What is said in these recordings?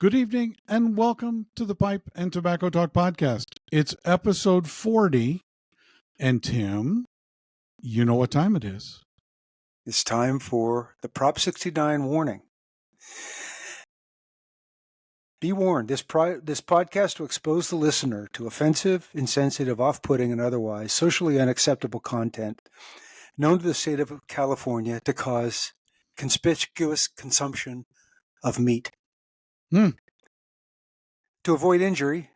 Good evening and welcome to the Pipe and Tobacco Talk podcast. It's episode 40. And Tim, you know what time it is. It's time for the Prop 69 warning. Be warned, this podcast will expose the listener to offensive, insensitive, off-putting, and otherwise socially unacceptable content known to the state of California to cause conspicuous consumption of meat. To avoid injury,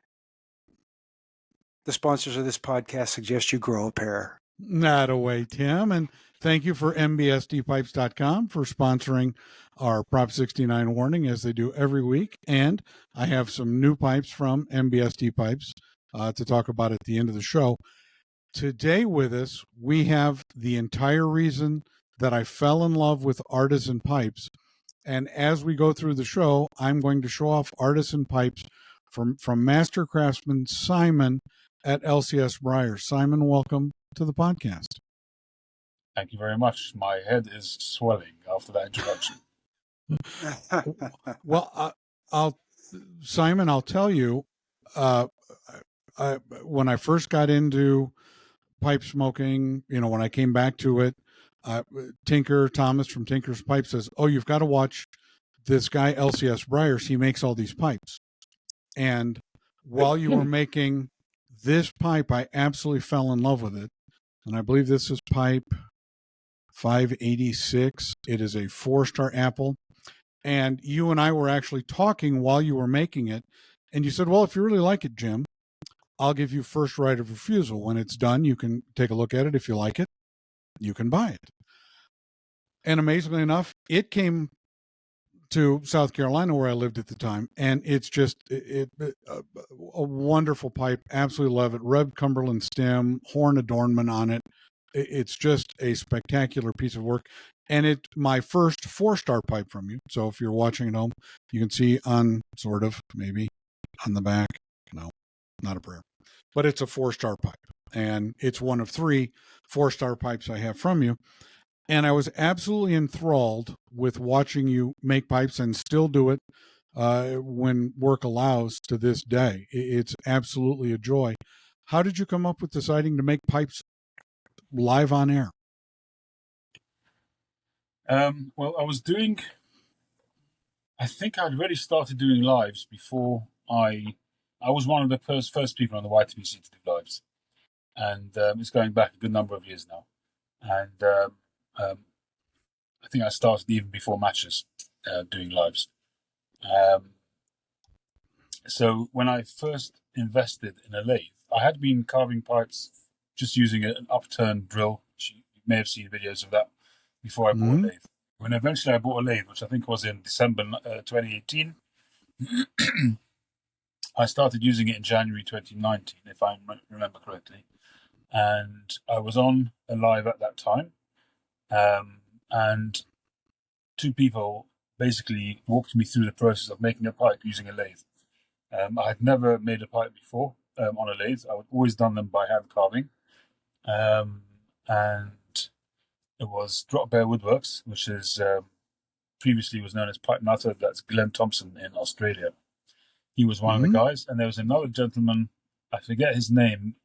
the sponsors of this podcast suggest you grow a pair. That away, Tim. And thank you for mbsdpipes.com for sponsoring our Prop 69 warning as they do every week. And I have some new pipes from MBSD Pipes to talk about at the end of the show. Today with us, we have the entire reason that I fell in love with Artisan pipes. And as we go through the show, I'm going to show off Artisan pipes from Master Craftsman Simon at LCS Briers. Simon, welcome to the podcast. Thank you very much. My head is swelling after that introduction. Well, Simon, I'll tell you, when I first got into pipe smoking, when I came back to it, Thomas from Tinker's Pipe says, "Oh, you've got to watch this guy LCS Briers. He makes all these pipes." And while you were making this pipe, I absolutely fell in love with it. And I believe this is pipe 586. It is a 4-star apple. And you and I were actually talking while you were making it. And you said, well, if you really like it, Jim, I'll give you first right of refusal. When it's done, you can take a look at it. If you like it, you can buy it. And amazingly enough, it came to South Carolina where I lived at the time. And it's just a wonderful pipe. Absolutely love it. Red Cumberland stem, horn adornment on it. It's just a spectacular piece of work. And it's my first 4-star pipe from you. So if you're watching at home, you can see on sort of maybe on the back. No, not a prayer. But it's a 4-star pipe. And it's one of 3 4-star pipes I have from you. And I was absolutely enthralled with watching you make pipes and still do it when work allows to this day. It's absolutely a joy. How did you come up with deciding to make pipes live on air? Well, I think I'd already started doing lives before I was one of the first people on the YTPC to do lives. And it's going back a good number of years now. And I think I started even before matches doing lives. So when I first invested in a lathe, I had been carving pipes just using an upturned drill. You may have seen videos of that before I bought a lathe. When eventually I bought a lathe, which I think was in December 2018, I started using it in January 2019, if I remember correctly. And I was on a live at that time. And 2 people basically walked me through the process of making a pipe using a lathe. I had never made a pipe before on a lathe. I had always done them by hand carving. And it was Drop Bear Woodworks, which is previously was known as Pipe Nutter. That's Glenn Thompson in Australia. He was one of the guys. And there was another gentleman, I forget his name.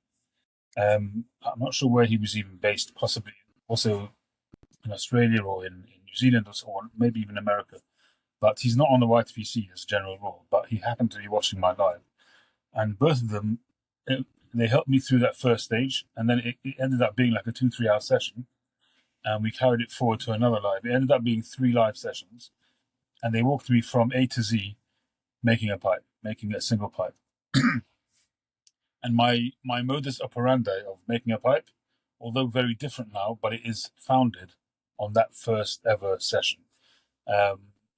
I'm not sure where he was even based, possibly also in Australia or in New Zealand or maybe even America. But he's not on the YTPC as a general rule, but he happened to be watching my live. And both of them, they helped me through that first stage, and then it ended up being like a 2-3 hour session, and we carried it forward to another live. It ended up being 3 live sessions, and they walked me from A to Z making a single pipe. And my modus operandi of making a pipe, although very different now, but it is founded on that first ever session.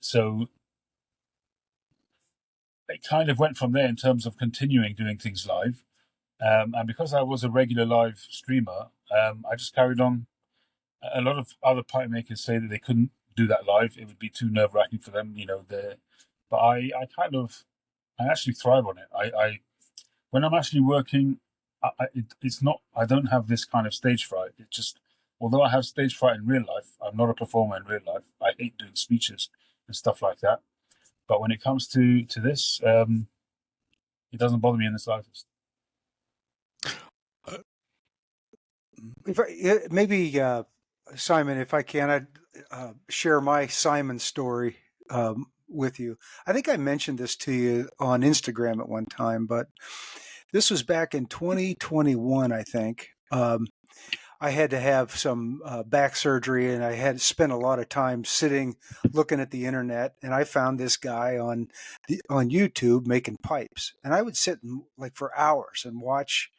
So it kind of went from there in terms of continuing doing things live. And because I was a regular live streamer, I just carried on. A lot of other pipe makers say that they couldn't do that live. It would be too nerve-wracking for them, but I actually thrive on it. When I'm actually working, I don't have this kind of stage fright. It just, although I have stage fright in real life, I'm not a performer in real life. I hate doing speeches and stuff like that. But when it comes to this, it doesn't bother me in the slightest. Maybe Simon, if I can, I'd share my Simon story with you. I think I mentioned this to you on Instagram at one time, but this was back in 2021, I think. I had to have some back surgery, and I had spent a lot of time sitting looking at the internet, and I found this guy on YouTube making pipes, and I would sit like for hours and watch,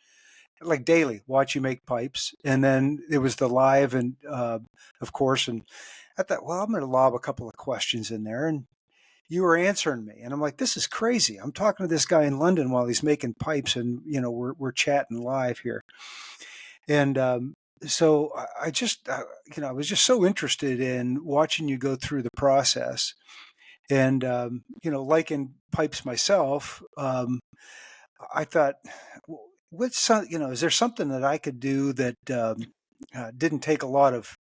like daily, watch you make pipes. And then it was the live, and of course, and I thought, well, I'm going to lob a couple of questions in there, and you were answering me, and I'm like, this is crazy. I'm talking to this guy in London while he's making pipes, and we're chatting live here. And so I just I was just so interested in watching you go through the process. And liking pipes myself, I thought, what's some, is there something that I could do that didn't take a lot of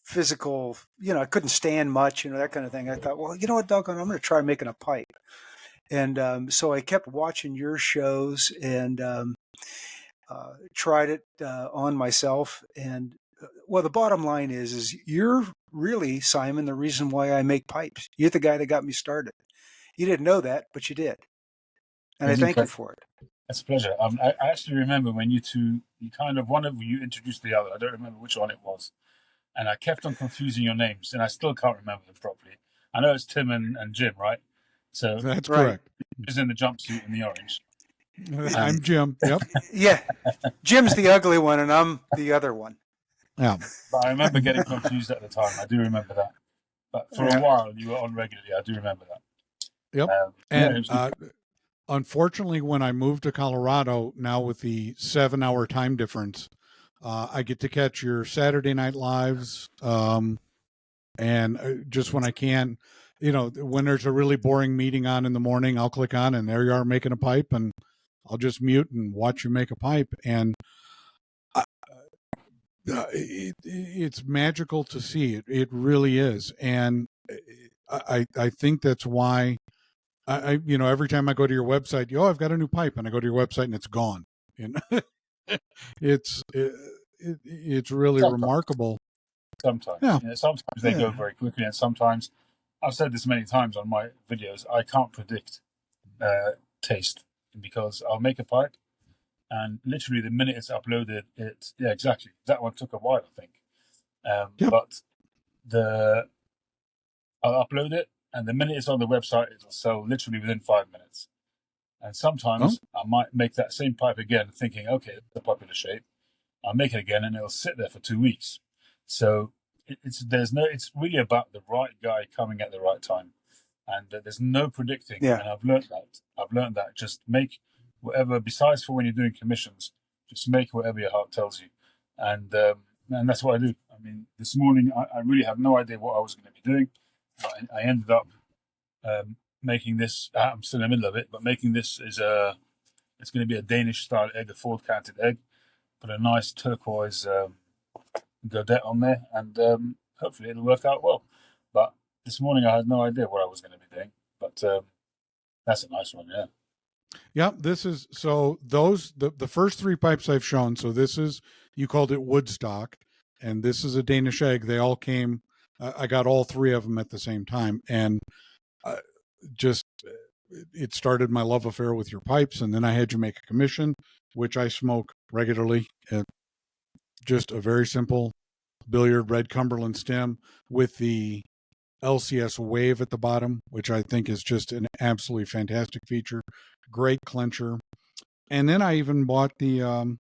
physical, I couldn't stand much, that kind of thing. I thought, well, you know what, doggone, I'm going to try making a pipe. And so I kept watching your shows and tried it on myself. And well, the bottom line is you're really, Simon, the reason why I make pipes. You're the guy that got me started. You didn't know that, but you did. And I thank you for it. It's a pleasure. I actually remember when you kind of, one of you introduced the other. I don't remember which one it was. And I kept on confusing your names, and I still can't remember them properly. I know it's Tim and Jim, right? So that's correct. Who's in the jumpsuit and the orange? I'm Jim. Yep. Yeah. Jim's the ugly one, and I'm the other one. Yeah. But I remember getting confused at the time. I do remember that. But for a while, you were on regularly. I do remember that. Yep. And unfortunately, when I moved to Colorado, now with the 7-hour time difference, I get to catch your Saturday night lives. And just when I can, when there's a really boring meeting on in the morning, I'll click on and there you are making a pipe, and I'll just mute and watch you make a pipe. And it's magical to see. It really is. And I think that's why every time I go to your website, I've got a new pipe, and I go to your website and it's gone. It's really remarkable. Sometimes, sometimes they go very quickly, and sometimes, I've said this many times on my videos, I can't predict taste, because I'll make a pipe, and literally the minute it's uploaded, exactly. That one took a while, I think. But I'll upload it, and the minute it's on the website, it'll sell literally within 5 minutes. And sometimes I might make that same pipe again, thinking, okay, it's a popular shape. I'll make it again, and it'll sit there for 2 weeks. So it's really about the right guy coming at the right time, and there's no predicting. Yeah. And I've learned that just make whatever. Besides, for when you're doing commissions, just make whatever your heart tells you, and that's what I do. I mean, this morning I really have no idea what I was going to be doing. I ended up making this. I'm still in the middle of it, but making this it's going to be a Danish style egg, a 4-canted egg, put a nice turquoise godet on there, and hopefully it'll work out well. But this morning I had no idea what I was going to be doing, but that's a nice one. Yeah, this is the first 3 pipes I've shown. So this is, you called it Woodstock, and this is a Danish egg. They all came. I got all 3 of them at the same time, and it started my love affair with your pipes. And then I had you make a commission, which I smoke regularly. Just a very simple billiard red Cumberland stem with the LCS wave at the bottom, which I think is just an absolutely fantastic feature. Great clencher. And then I even bought the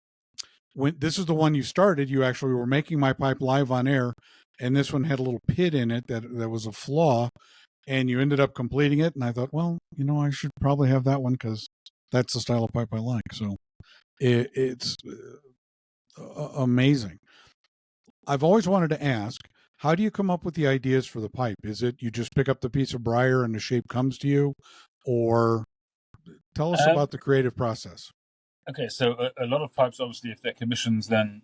when this is the one you started, you actually were making my pipe live on air, and this one had a little pit in it that was a flaw, and you ended up completing it. And I thought, well, I should probably have that one because that's the style of pipe I like. So it's amazing. I've always wanted to ask, how do you come up with the ideas for the pipe? Is it you just pick up the piece of briar and the shape comes to you, or tell us about the creative process? Okay, so a lot of pipes, obviously, if they're commissions, then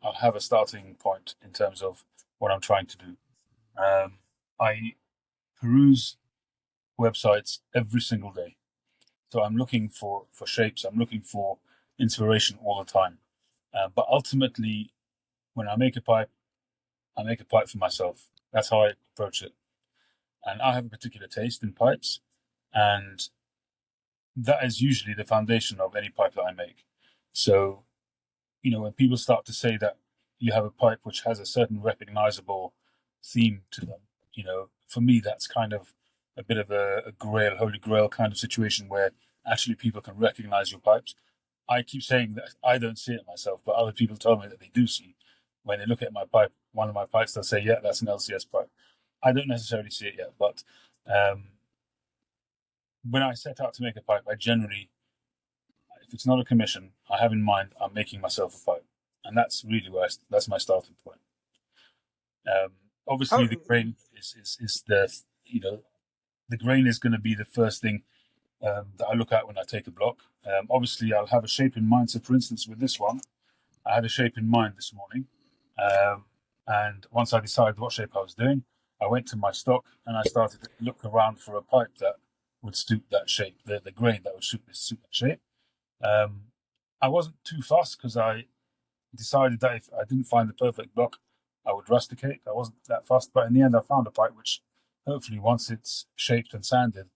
I'll have a starting point in terms of what I'm trying to do. I peruse websites every single day. So I'm looking for shapes. I'm looking for inspiration all the time. But ultimately, when I make a pipe for myself. That's how I approach it. And I have a particular taste in pipes, and that is usually the foundation of any pipe that I make. So, when people start to say that you have a pipe which has a certain recognizable theme to them, for me, that's kind of a bit of a grail, holy grail kind of situation where actually people can recognize your pipes. I keep saying that I don't see it myself, but other people tell me that they do see. When they look at my pipe, one of my pipes, they'll say, yeah, that's an LCS pipe. I don't necessarily see it yet, but when I set out to make a pipe, I generally, if it's not a commission, I have in mind I'm making myself a pipe. And that's really that's my starting point. Obviously, the grain is the grain is going to be the first thing that I look at when I take a block. Obviously, I'll have a shape in mind. So, for instance, with this one, I had a shape in mind this morning. And once I decided what shape I was doing, I went to my stock and I started to look around for a pipe that would suit that shape, the grain that would suit that shape. I wasn't too fussed because I decided that if I didn't find the perfect block, I would rusticate. I wasn't that fussed, but in the end, I found a pipe which, hopefully, once it's shaped and sanded,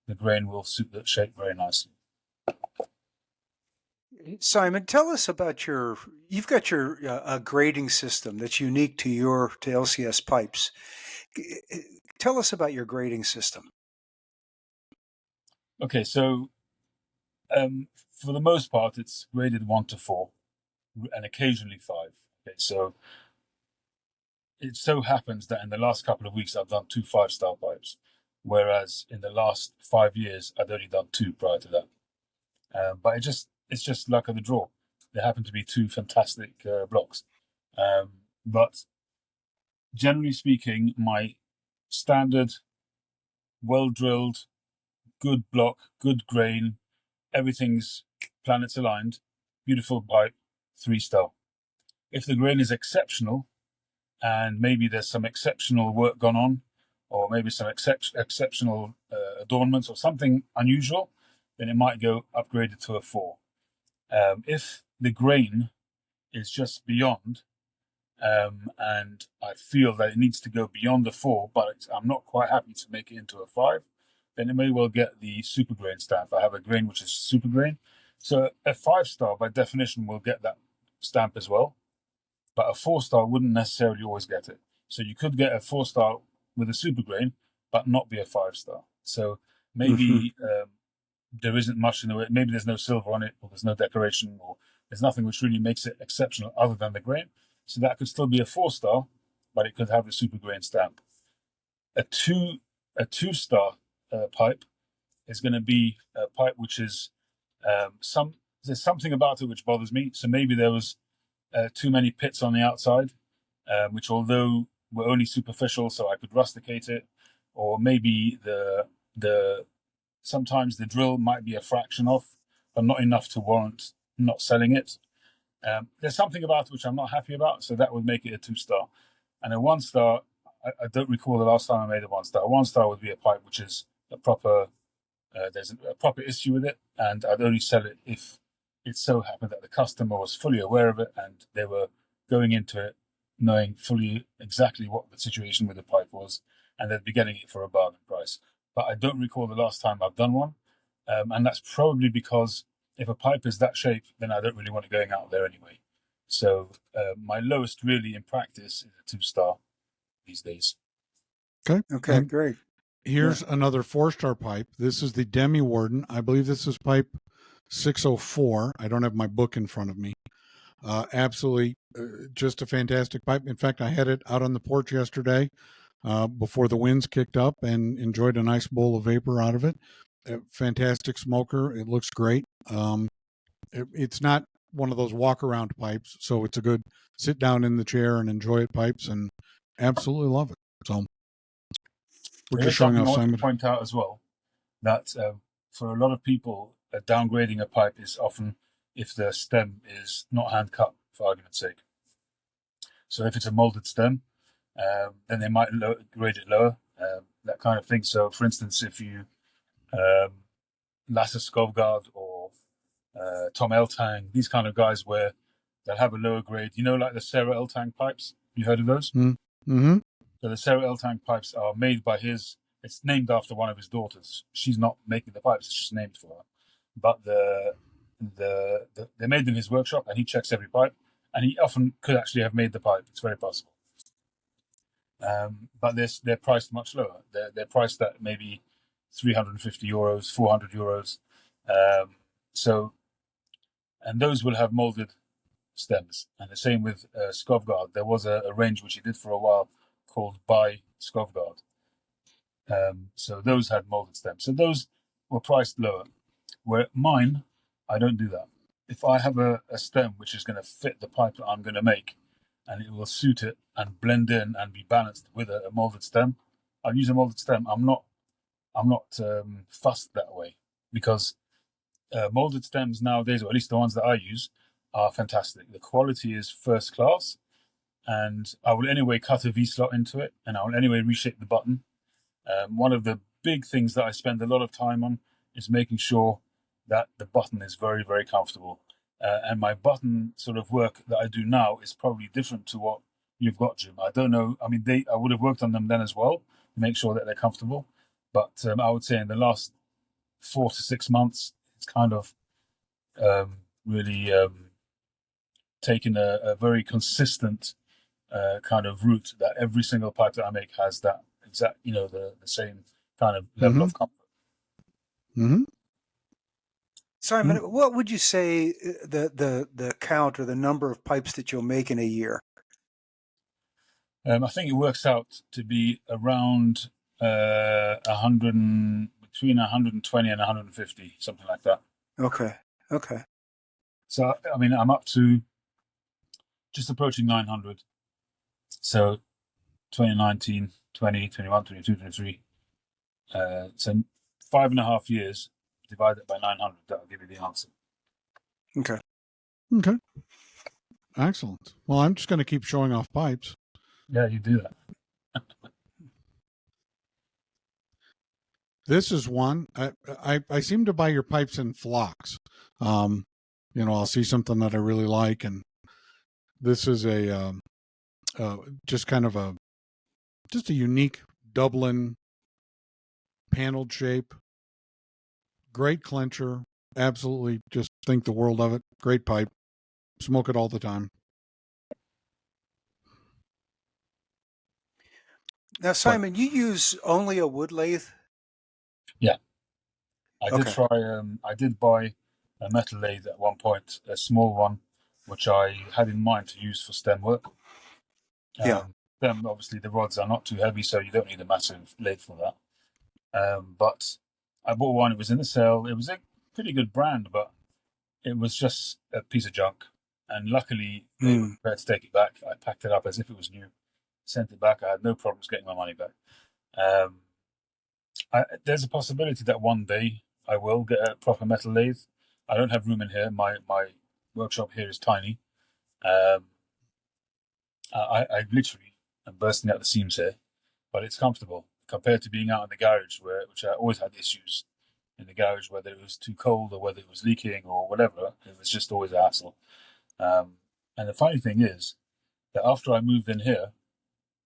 the grain will suit that shape very nicely. Simon, tell us about you've got your grading system that's unique to LCS pipes. Tell us about your grading system. Okay, so for the most part, it's graded 1 to 4 and occasionally 5. Okay, so it so happens that in the last couple of weeks, I've done 2 5-star pipes, whereas in the last 5 years, I'd only done 2 prior to that. But it's just luck of the draw. There happen to be 2 fantastic blocks. But generally speaking, my standard, well-drilled, good block, good grain, everything's planets aligned, beautiful pipe, 3-star. If the grain is exceptional, and maybe there's some exceptional work gone on, or maybe some exceptional adornments or something unusual, then it might go upgraded to a 4. If the grain is just beyond, and I feel that it needs to go beyond the 4, but I'm not quite happy to make it into a 5, then it may well get the super grain stamp. I have a grain which is super grain. So a 5-star by definition will get that stamp as well, but a 4-star wouldn't necessarily always get it. So you could get a 4-star with a super grain, but not be a 5-star. So maybe there isn't much in the way. Maybe there's no silver on it, or there's no decoration, or there's nothing which really makes it exceptional other than the grain. So that could still be a 4-star, but it could have the super grain stamp. A 2-star pipe is going to be a pipe which is there's something about it which bothers me. So maybe there was too many pits on the outside, which although were only superficial, so I could rusticate it, or maybe sometimes the drill might be a fraction off, but not enough to warrant not selling it. There's something about it which I'm not happy about, so that would make it a 2-star. And a 1-star, I don't recall the last time I made a 1-star. A 1-star would be a pipe which is a proper, there's a proper issue with it, and I'd only sell it if it so happened that the customer was fully aware of it and they were going into it knowing fully exactly what the situation with the pipe was, and they'd be getting it for a bargain price. But I don't recall the last time I've done one, and that's probably because if a pipe is that shape, then I don't really want it going out there anyway. So my lowest really in practice is a 2-star these days. Okay, great. Here's another 4-star pipe. This is the Demi Warden. I believe this is pipe 604. I don't have my book in front of me. Absolutely just a fantastic pipe. In fact, I had it out on the porch yesterday before the winds kicked up and enjoyed a nice bowl of vapor out of it. Fantastic smoker. It looks great. It's not one of those walk around pipes, so it's a good sit down in the chair and enjoy it pipes, and absolutely love it. So we're just showing off, Simon. I want Simon. to point out as well that for a lot of people, downgrading a pipe is often if the stem is not hand cut, for argument's sake. So if it's a molded stem, then they might grade it lower, that kind of thing. So for instance, if you Lasse Skovgaard or Tom Eltang, these kind of guys where they'll have a lower grade. You know, like the Sarah Eltang pipes. You heard of those? Mm-hmm. So the Sarah Eltang pipes are made by his. It's named after one of his daughters. She's not making the pipes; it's just named for her. But they made them in his workshop, and he checks every pipe. And he often could actually have made the pipe. It's very possible. But they're priced much lower. They're priced at maybe €350, €400. And those will have molded stems. And the same with Skovgaard. There was a range which he did for a while called By Skovgaard. So those had molded stems. So those were priced lower. Where mine, I don't do that. If I have a stem which is going to fit the pipe that I'm going to make, and it will suit it and blend in and be balanced with a molded stem, I'll use a molded stem. I'm not fussed that way, because molded stems nowadays, or at least the ones that I use, are fantastic. The quality is first class, and I will anyway cut a V-slot into it, and I will anyway reshape the button. One of the big things that I spend a lot of time on is making sure that the button is very, very comfortable. And my button sort of work that I do now is probably different to what you've got, Jim. I don't know. I mean, I would have worked on them then as well to make sure that they're comfortable. But I would say in the last 4 to 6 months, it's kind of really taken a very consistent kind of route that every single pipe that I make has that exact, the same kind of level of comfort. Mm-hmm. Simon, what would you say the count or the number of pipes that you'll make in a year? I think it works out to be around 100, between 120 and 150, something like that. Okay. So, I mean, I'm up to just approaching 900. So 2019, 20, 21, 22, 23. So 5.5 years, divide it by 900, that'll give you the answer. Okay. Excellent. Well, I'm just going to keep showing off pipes. Yeah, you do that. This is one. I seem to buy your pipes in flocks. I'll see something that I really like, and this is just a unique Dublin paneled shape. Great clencher. Absolutely, just think the world of it. Great pipe. Smoke it all the time. Now, Simon, you use only a wood lathe? Yeah. I did buy a metal lathe at one point, a small one, which I had in mind to use for stem work. Then obviously the rods are not too heavy, so you don't need a massive lathe for that. But I bought one, it was in the sale. It was a pretty good brand, but it was just a piece of junk. And luckily, they were prepared to take it back. I packed it up as if it was new, sent it back. I had no problems getting my money back. There's a possibility that one day I will get a proper metal lathe. I don't have room in here. My workshop here is tiny. I literally am bursting out the seams here, but it's comfortable compared to being out in the garage, which I always had issues in the garage, whether it was too cold or whether it was leaking or whatever. It was just always a hassle. And the funny thing is that after I moved in here,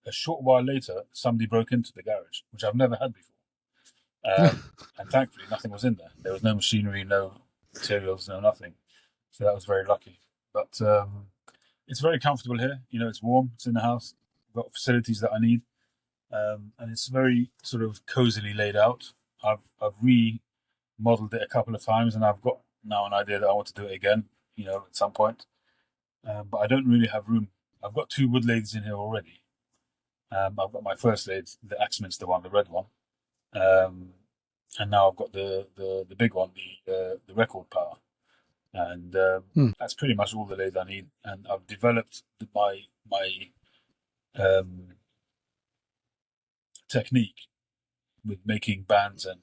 a short while later, somebody broke into the garage, which I've never had before. And thankfully, nothing was in there. There was no machinery, no materials, no nothing. So that was very lucky. But it's very comfortable here. It's warm. It's in the house. I've got facilities that I need. And it's very sort of cozily laid out. I've remodeled it a couple of times, and I've got now an idea that I want to do it again, at some point. But I don't really have room. I've got 2 wood lathes in here already. I've got my first lathe, the Axminster one, the red one. And now I've got the big one, the record power. And that's pretty much all the lathe I need. And I've developed my technique with making bands and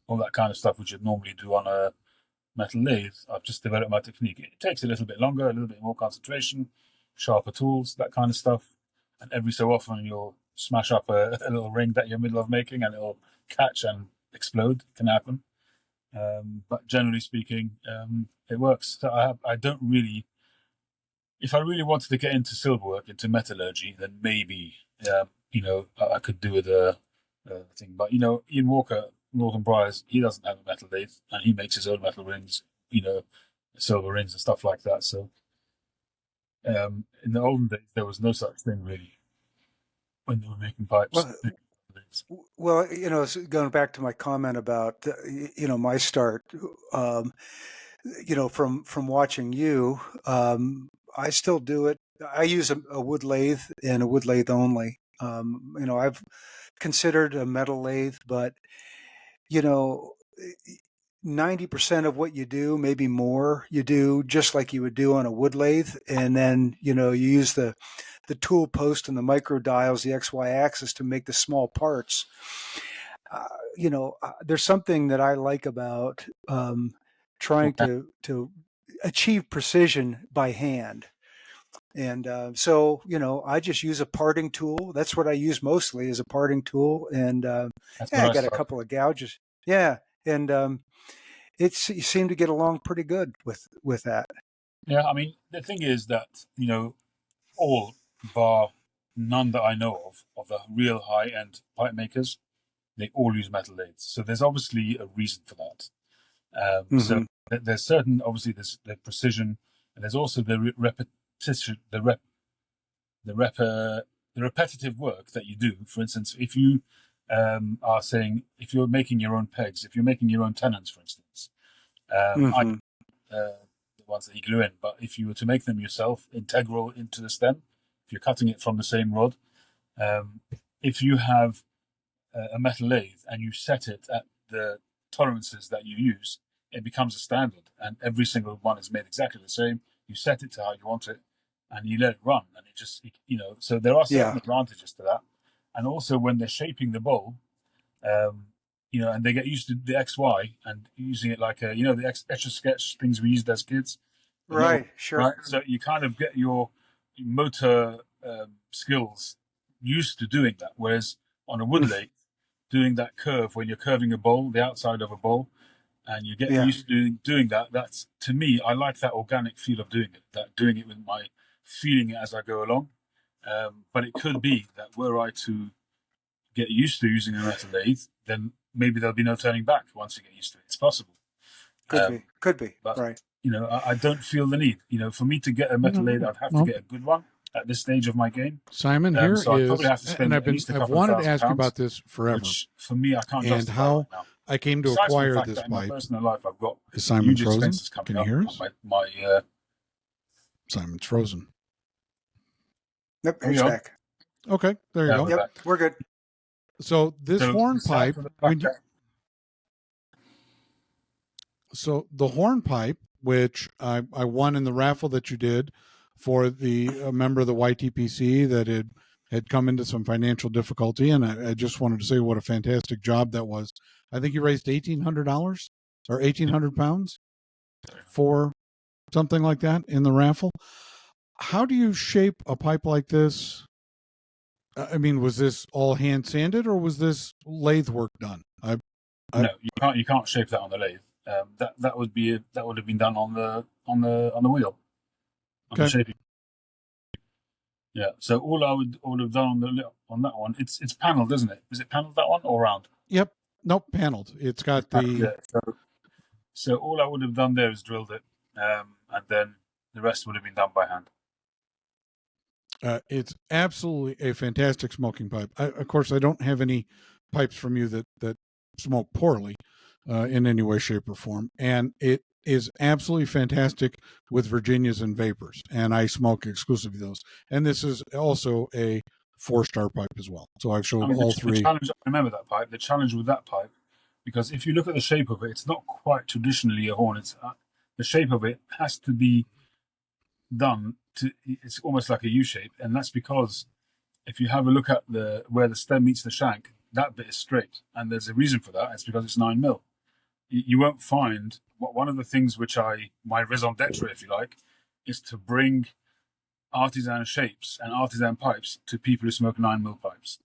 all that kind of stuff, which you'd normally do on a metal lathe. I've just developed my technique. It takes a little bit longer, a little bit more concentration, sharper tools, that kind of stuff. And every so often you'll smash up a little ring that you're in the middle of making, and it'll catch and explode. It can happen. But generally speaking, it works. So I don't really. If I really wanted to get into silverwork, into metallurgy, then maybe I could do with a thing. But Ian Walker, Northern Briars, he doesn't have a metal lathe, and he makes his own metal rings. Silver rings and stuff like that. So in the olden days, there was no such thing really when they were making pipes. Well, going back to my comment about my start, from watching you, I still do it. I use a wood lathe and a wood lathe only. I've considered a metal lathe, but 90% of what you do, maybe more, you do just like you would do on a wood lathe, and then you use the tool post and the micro dials, the XY axis, to make the small parts. There's something that I like about trying to achieve precision by hand. And so, I just use a parting tool. That's what I use mostly, is a parting tool. And I got a couple of gouges. Yeah. And you seem to get along pretty good with that. Yeah, I mean, the thing is that, all bar none that I know of the real high-end pipe makers, they all use metal lathes. So there's obviously a reason for that. So there's certain, obviously, there's the precision, and there's also the repetition, the repetitive work that you do. For instance, if you are saying, if you're making your own pegs, if you're making your own tenons, for instance, the ones that you glue in, but if you were to make them yourself, integral into the stem, if you're cutting it from the same rod, if you have a metal lathe and you set it at the tolerances that you use, it becomes a standard, and every single one is made exactly the same. You set it to how you want it, and you let it run, and it just, so there are certain advantages to that. And also when they're shaping the bowl, and they get used to the XY and using it like the Etch-a-Sketch things we used as kids. Right, sure. Right? So you kind of get your motor skills used to doing that. Whereas on a wood lathe, doing that curve, when you're curving a bowl, the outside of a bowl, and you get used to doing that, that's, to me, I like that organic feel of doing it, that doing it with my feeling it as I go along. But it could be that were I to get used to using a metal lathe, then maybe there'll be no turning back once you get used to it. It's possible. Could be. But, right. I don't feel the need. For me to get a metal lathe, I'd have to get a good one at this stage of my game. Simon, here so is, probably have to spend I've wanted to ask you about this forever. Which, for me, I can't and how right now. I came to Besides acquire the fact this that in my pipe. personal life, I've got Is Simon huge frozen? expenses coming Can you hear us? My Simon's frozen. Yep, he's back. Okay, there you go. Yep, we're good. So this horn pipe, so the horn pipe, which I won in the raffle that you did for a member of the YTPC that had come into some financial difficulty, and I just wanted to say what a fantastic job that was. I think you raised $1,800 or 1,800 pounds for something like that in the raffle. How do you shape a pipe like this? I mean, was this all hand sanded or was this lathe work done? No, you can't shape that on the lathe. That would have been done on the wheel. On the shaping. Yeah. So all I would have done on that one, it's paneled, isn't it? Is it paneled, that one, or round? Yep. Nope, paneled. It's got So all I would have done there is drilled it, and then the rest would have been done by hand. It's absolutely a fantastic smoking pipe. Of course, I don't have any pipes from you that smoke poorly in any way, shape, or form. And it is absolutely fantastic with Virginias and Vapors. And I smoke exclusively those. And this is also a 4-star pipe as well. So I've shown all three. I remember that pipe. The challenge with that pipe, because if you look at the shape of it, it's not quite traditionally a horn. The shape of it has to be done it's almost like a U shape, and that's because if you have a look at where the stem meets the shank, that bit is straight, and there's a reason for that. It's because it's 9mm. You won't find one of the things which my raison d'etre, if you like, is to bring artisan shapes and artisan pipes to people who smoke 9mm pipes.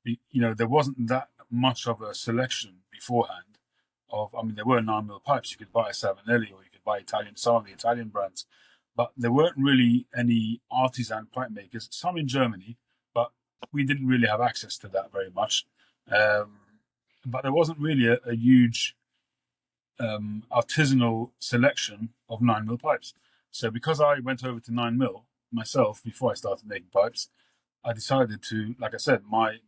There wasn't that much of a selection beforehand there were 9mm pipes. You could buy a Savinelli or you could buy some of the Italian brands, but there weren't really any artisan pipe makers, some in Germany, but we didn't really have access to that very much. But there wasn't really a huge artisanal selection of 9mm pipes. So because I went over to 9mm myself before I started making pipes, I decided to, like I said, my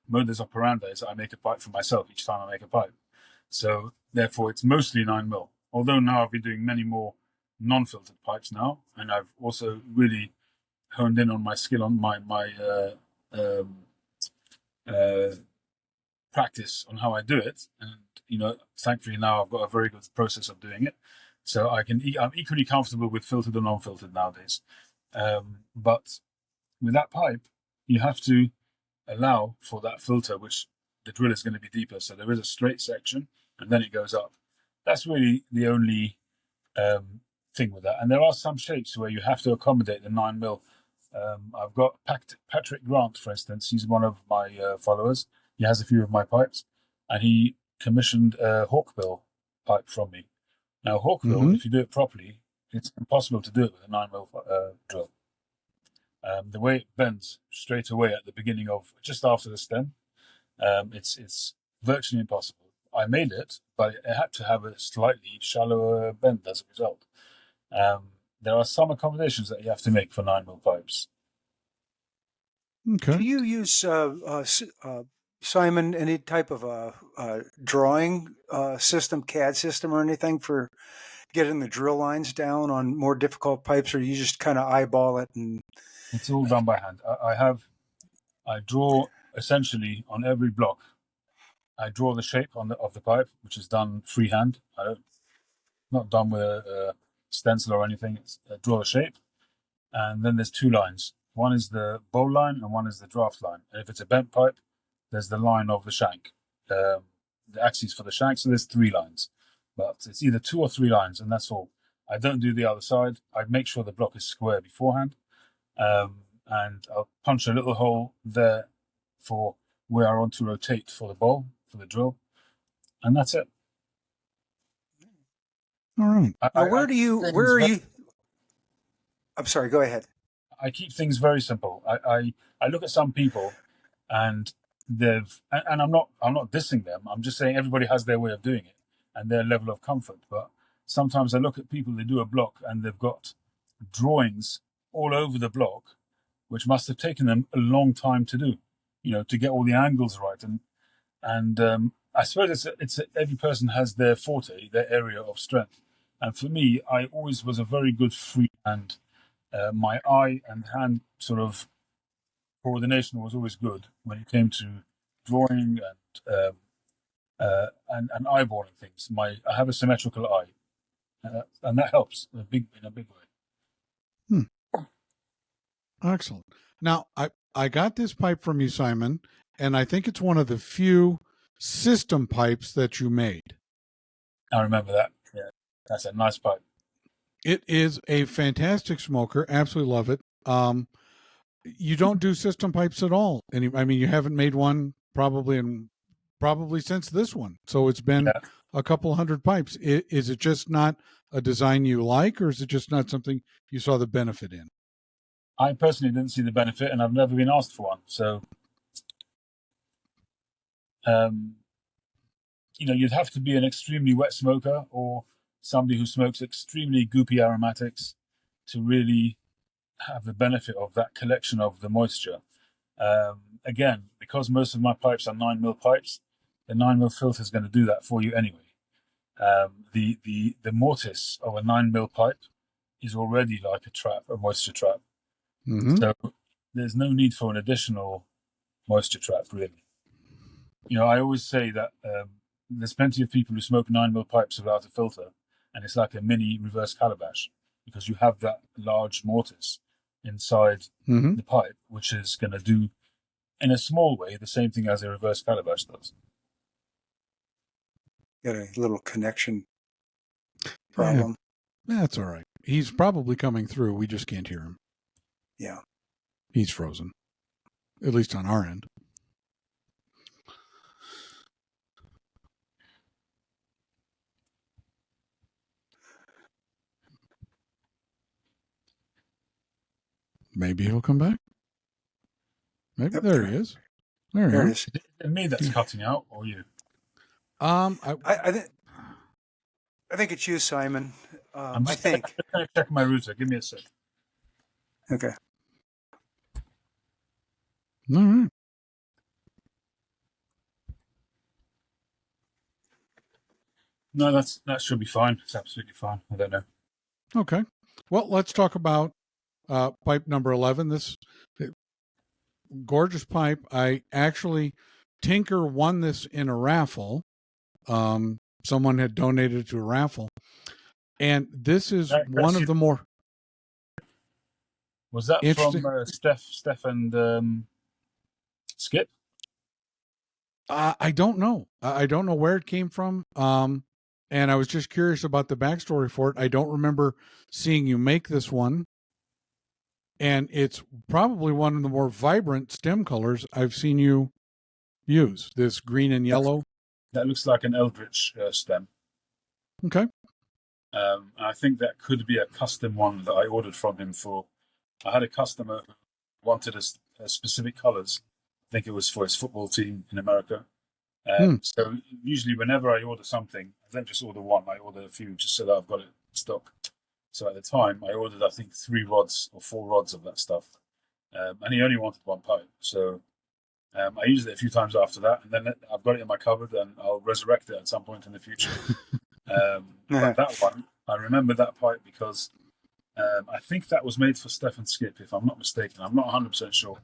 modus operandi is I make a pipe for myself each time I make a pipe. So therefore, it's mostly 9mm. Although now I've been doing many more non-filtered pipes now, and I've also really honed in on my skill on my practice on how I do it. And thankfully now I've got a very good process of doing it. So I'm equally comfortable with filtered or non-filtered nowadays. But with that pipe, you have to allow for that filter, which the drill is going to be deeper. So there is a straight section and then it goes up. That's really the only thing with that. And there are some shapes where you have to accommodate the 9mm. I've got Patrick Grant, for instance. He's one of my followers. He has a few of my pipes, and he commissioned a hawkbill pipe from me. Now, hawkbill, if you do it properly, it's impossible to do it with a 9mm drill. The way it bends straight away at the beginning of, just after the stem, it's virtually impossible. I made it, but it had to have a slightly shallower bend as a result. There are some accommodations that you have to make for 9mm pipes. Okay. Do you use, Simon, any type of a drawing system, CAD system or anything for getting the drill lines down on more difficult pipes, or you just kind of eyeball it? And it's all done by hand. I draw essentially on every block. I draw the shape of the pipe, which is done freehand. Not done with a stencil or anything. I draw the shape, and then there's two lines. One is the bowl line, and one is the draft line. And if it's a bent pipe, there's the line of the shank, the axis for the shank. So there's 3 lines, but it's either 2 or 3 lines, and that's all. I don't do the other side. I make sure the block is square beforehand, and I'll punch a little hole there for where I want to rotate for the bowl, for the drill, and that's it. All right. Where are you? I'm sorry, go ahead. I keep things very simple. I look at some people, and I'm not dissing them. I'm just saying everybody has their way of doing it and their level of comfort. But sometimes I look at people, they do a block and they've got drawings all over the block, which must have taken them a long time to do, to get all the angles right. And I suppose it's every person has their forte, their area of strength. And for me, I always was a very good free hand. My eye and hand sort of coordination was always good when it came to drawing and eyeballing things. I have a symmetrical eye, and that helps in a big way. Excellent. Now, I got this pipe from you, Simon, and I think it's one of the few system pipes that you made. I remember that. Yeah, that's a nice pipe. It is a fantastic smoker. Absolutely love it. You don't do system pipes at all. You haven't made one probably since this one. So it's been a couple hundred pipes. Is it just not a design you like, or is it just not something you saw the benefit in? I personally didn't see the benefit, and I've never been asked for one. So, you'd have to be an extremely wet smoker or somebody who smokes extremely goopy aromatics to really have the benefit of that collection of the moisture. Again, because most of my pipes are 9mm pipes, the 9mm filter is going to do that for you anyway. The mortise of a 9mm pipe is already like a moisture trap. Mm-hmm. So there's no need for an additional moisture trap, really. I always say that there's plenty of people who smoke 9mm pipes without a filter, and it's like a mini reverse calabash because you have that large mortise inside the pipe, which is going to do, in a small way, the same thing as a reverse calabash does. Got a little connection problem. Yeah, that's all right. He's probably coming through. We just can't hear him. Yeah. He's frozen, at least on our end. Maybe he'll come back. Maybe Yep, there he is. There There he it is. is. Is it me that's cutting out, or you? I, I think it's you, Simon. I'm I just think. going to check my router. Give me a sec. Okay. all right. No, that should be fine. It's absolutely fine. I don't know. Okay. Well, let's talk about pipe number 11. This gorgeous pipe. I actually, Tinker won this in a raffle. Someone had donated to a raffle. And this is one of the more Was that interesting. from Steph and Skip? I don't know. I don't know where it came from. And I was just curious about the backstory for it. I don't remember seeing you make this one. And it's probably one of the more vibrant stem colors I've seen you use, this green and yellow. That looks like an Eldritch stem. Okay. I think that could be a custom one that I ordered from him for. I had a customer who wanted a specific colors. I think it was for his football team in America. So usually whenever I order something, I don't just order one, I order a few just so that I've got it in stock. So at the time, I ordered, I think, 3 rods or 4 rods of that stuff. And he only wanted one pipe. So I used it a few times after that, and then I've got it in my cupboard, and I'll resurrect it at some point in the future. But that one, I remember that pipe because I think that was made for Steph and Skip, if I'm not mistaken. I'm not 100% sure.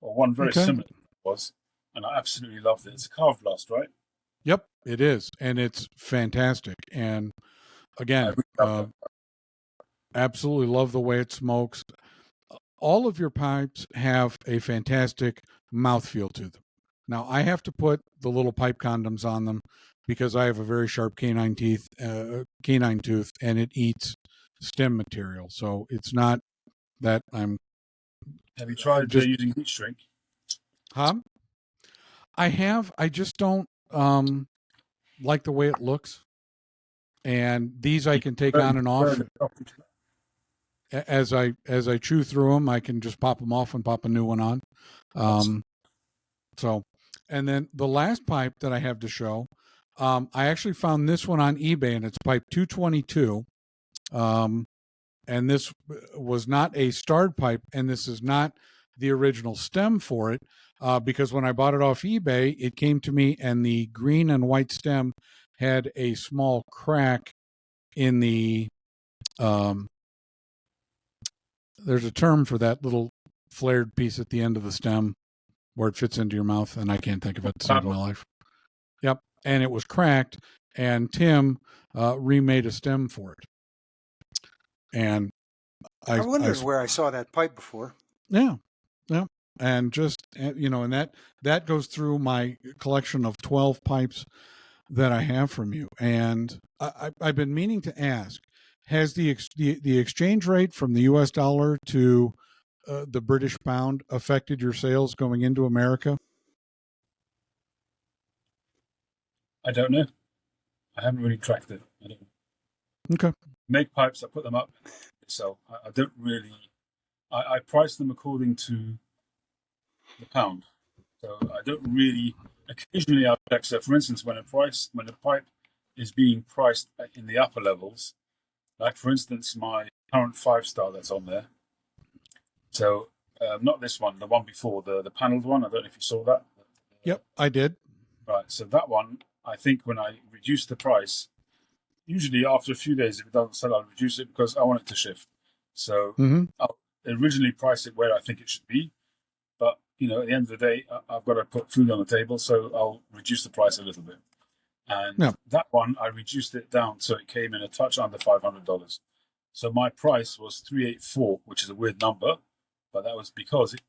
Or one very similar was, and I absolutely loved it. It's a carved blast, right? Yep, it is, and it's fantastic. And again, absolutely love the way it smokes. All of your pipes have a fantastic mouthfeel to them. Now, I have to put the little pipe condoms on them because I have a very sharp canine tooth, and it eats stem material. So it's not that I'm. Have you tried using heat shrink? Huh? I have. I just don't like the way it looks. And these I can take on and off. As I chew through them, I can just pop them off and pop a new one on. So, and then the last pipe that I have to show, I actually found this one on eBay, and it's pipe 222. And this was not a starred pipe, and this is not the original stem for it, because when I bought it off eBay, it came to me, and the green and white stem had a small crack in the there's a term for that little flared piece at the end of the stem where it fits into your mouth, and I can't think of it to save my life. Yep. And it was cracked, and Tim remade a stem for it. And I wondered where I saw that pipe before. Yeah. Yeah. And just, and that goes through my collection of 12 pipes that I have from you. And I've been meaning to ask, has the exchange rate from the US dollar to the British pound affected your sales going into America? I don't know. I haven't really tracked it. I don't know. Okay. Make pipes, I put them up. So I don't really. I price them according to the pound. So I don't really. Occasionally, I check. So, for instance, when a pipe is being priced in the upper levels, like for instance, my current 5-star that's on there. So not this one, the one before, the paneled one. I don't know if you saw that. Yep, I did. Right. So that one, I think when I reduce the price, usually after a few days, if it doesn't sell, I'll reduce it because I want it to shift. So I'll originally price it where I think it should be. But, at the end of the day, I've got to put food on the table, so I'll reduce the price a little bit. And that one, I reduced it down so it came in a touch under $500. So my price was $384, which is a weird number, but that was because it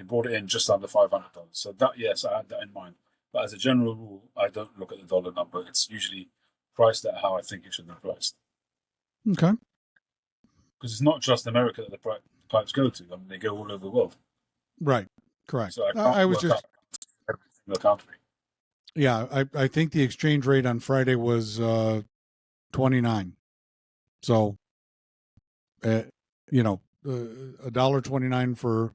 brought it in just under $500. So that, yes, I had that in mind. But as a general rule, I don't look at the dollar number. It's usually priced at how I think it should be priced. Okay. Because it's not just America that the pipes go to. I mean, they go all over the world. Right. Correct. So I was just every single country. Yeah, I think the exchange rate on Friday was 29. So, $1.29 for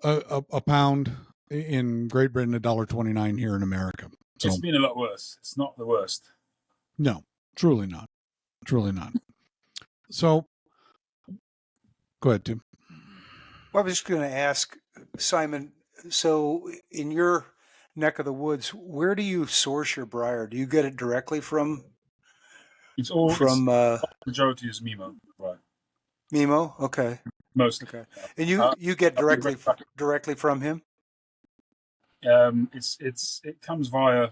a pound in Great Britain, $1.29 here in America. So, it's been a lot worse. It's not the worst. No, truly not. Truly not. So, go ahead, Tim. Well, I was just going to ask, Simon, so in your neck of the woods, where do you source your briar? Do you get it directly from It's all majority is Mimo, right? Mimo? Okay. Mostly. Okay. And you get directly from him? It comes via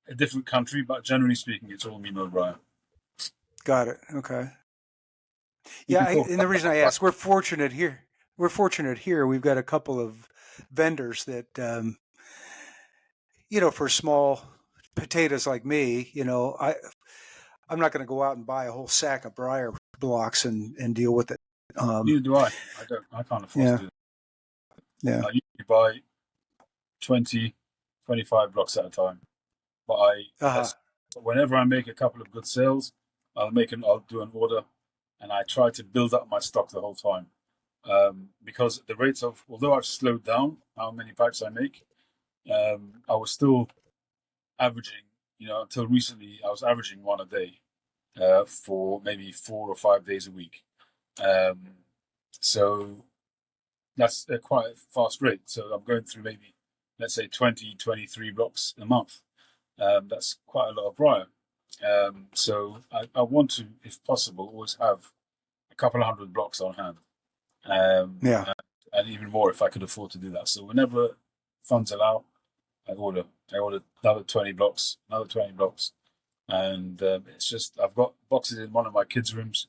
a different country, but generally speaking, it's all Mimo briar. Got it. Okay. Yeah, and the reason I ask, we're fortunate here. We've got a couple of vendors that, for small potatoes like me, I'm not going to go out and buy a whole sack of briar blocks and deal with it. Neither do I. I can't afford to do that. Yeah. I usually buy 20, 25 blocks at a time. But whenever I make a couple of good sales, I'll do an order, and I try to build up my stock the whole time. Because the rates although I've slowed down how many pipes I make, I was still averaging, until recently, I was averaging one a day for maybe 4 or 5 days a week. So that's quite a fast rate. So I'm going through maybe, let's say, 20, 23 blocks a month. That's quite a lot of briar. So I want to, if possible, always have a couple of hundred blocks on hand. And even more if I could afford to do that. So whenever funds allow, I order another 20 blocks, and it's just, I've got boxes in one of my kids' rooms.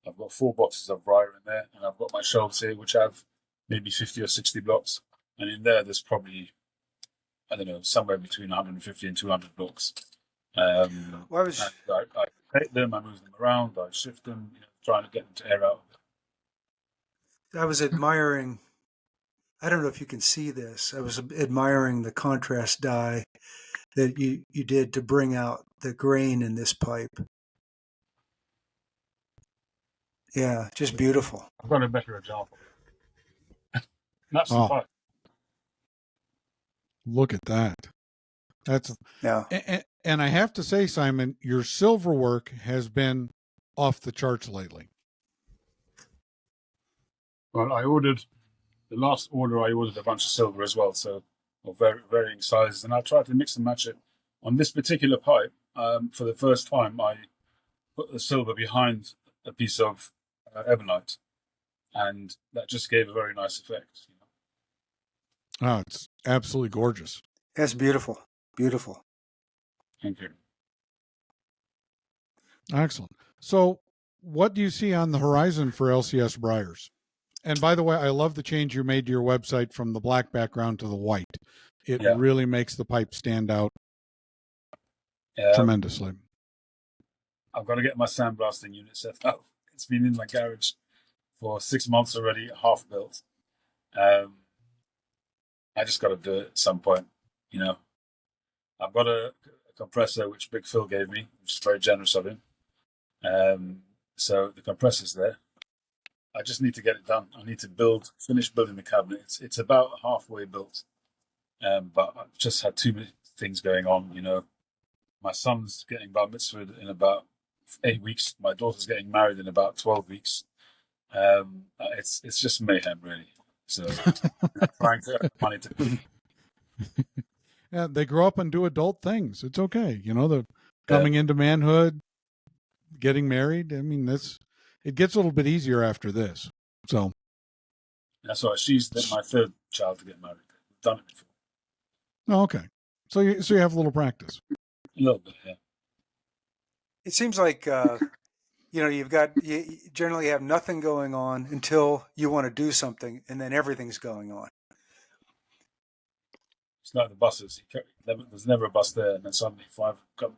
I've got 4 boxes of briar in there, and I've got my shelves here which have maybe 50 or 60 blocks, and in there's probably, I don't know, somewhere between 150 and 200 blocks. I take them, I move them around, I shift them, trying to get them to air out. I was admiring, I don't know if you can see this, I was admiring the contrast dye that you did to bring out the grain in this pipe. Yeah, just beautiful. I've got a better example. That's the pipe. Look at that. That's and I have to say, Simon, your silver work has been off the charts lately. Well, the last order I ordered a bunch of silver as well, so of varying sizes, and I tried to mix and match it. On this particular pipe, for the first time, I put the silver behind a piece of ebonite, and that just gave a very nice effect. Oh, it's absolutely gorgeous. That's beautiful. Beautiful. Thank you. Excellent. So what do you see on the horizon for LCS Briers? And by the way, I love the change you made to your website from the black background to the white. It really makes the pipe stand out tremendously. I've got to get my sandblasting unit set up. It's been in my garage for 6 months already, half built. I just got to do it at some point, I've got a compressor which Big Phil gave me, which is very generous of him. So the compressor's there. I just need to get it done. I need to finish building the cabinet. It's about halfway built, but I've just had too many things going on. My son's getting bar mitzvahed in about 8 weeks. My daughter's getting married in about 12 weeks. It's just mayhem, really. So trying to earn money to. Yeah, they grow up and do adult things. It's okay, the coming into manhood, getting married. I mean, it gets a little bit easier after this. So that's why she's my third child to get married. I've done it before. Oh, okay. So you have a little practice. A little bit, yeah. It seems like you generally have nothing going on until you want to do something, and then everything's going on. It's like the buses. There's never a bus there, and then suddenly 5 come.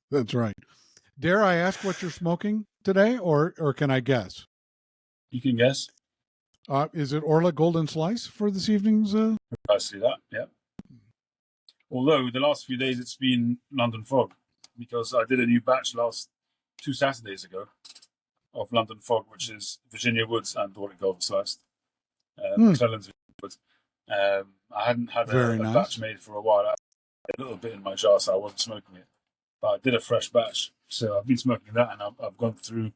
That's right. Dare I ask what you're smoking today, or can I guess? You can guess. Is it Orla Golden Slice for this evening's? I see that, yeah. Although the last few days it's been London Fog, because I did a new batch last 2 Saturdays ago of London Fog, which is Virginia Woods and Orley Golden Sliced. McClellan's Woods. I hadn't had Very a nice. batch made for a while. I had a little bit in my jar, so I wasn't smoking it. But I did a fresh batch, so I've been smoking that, and I've gone through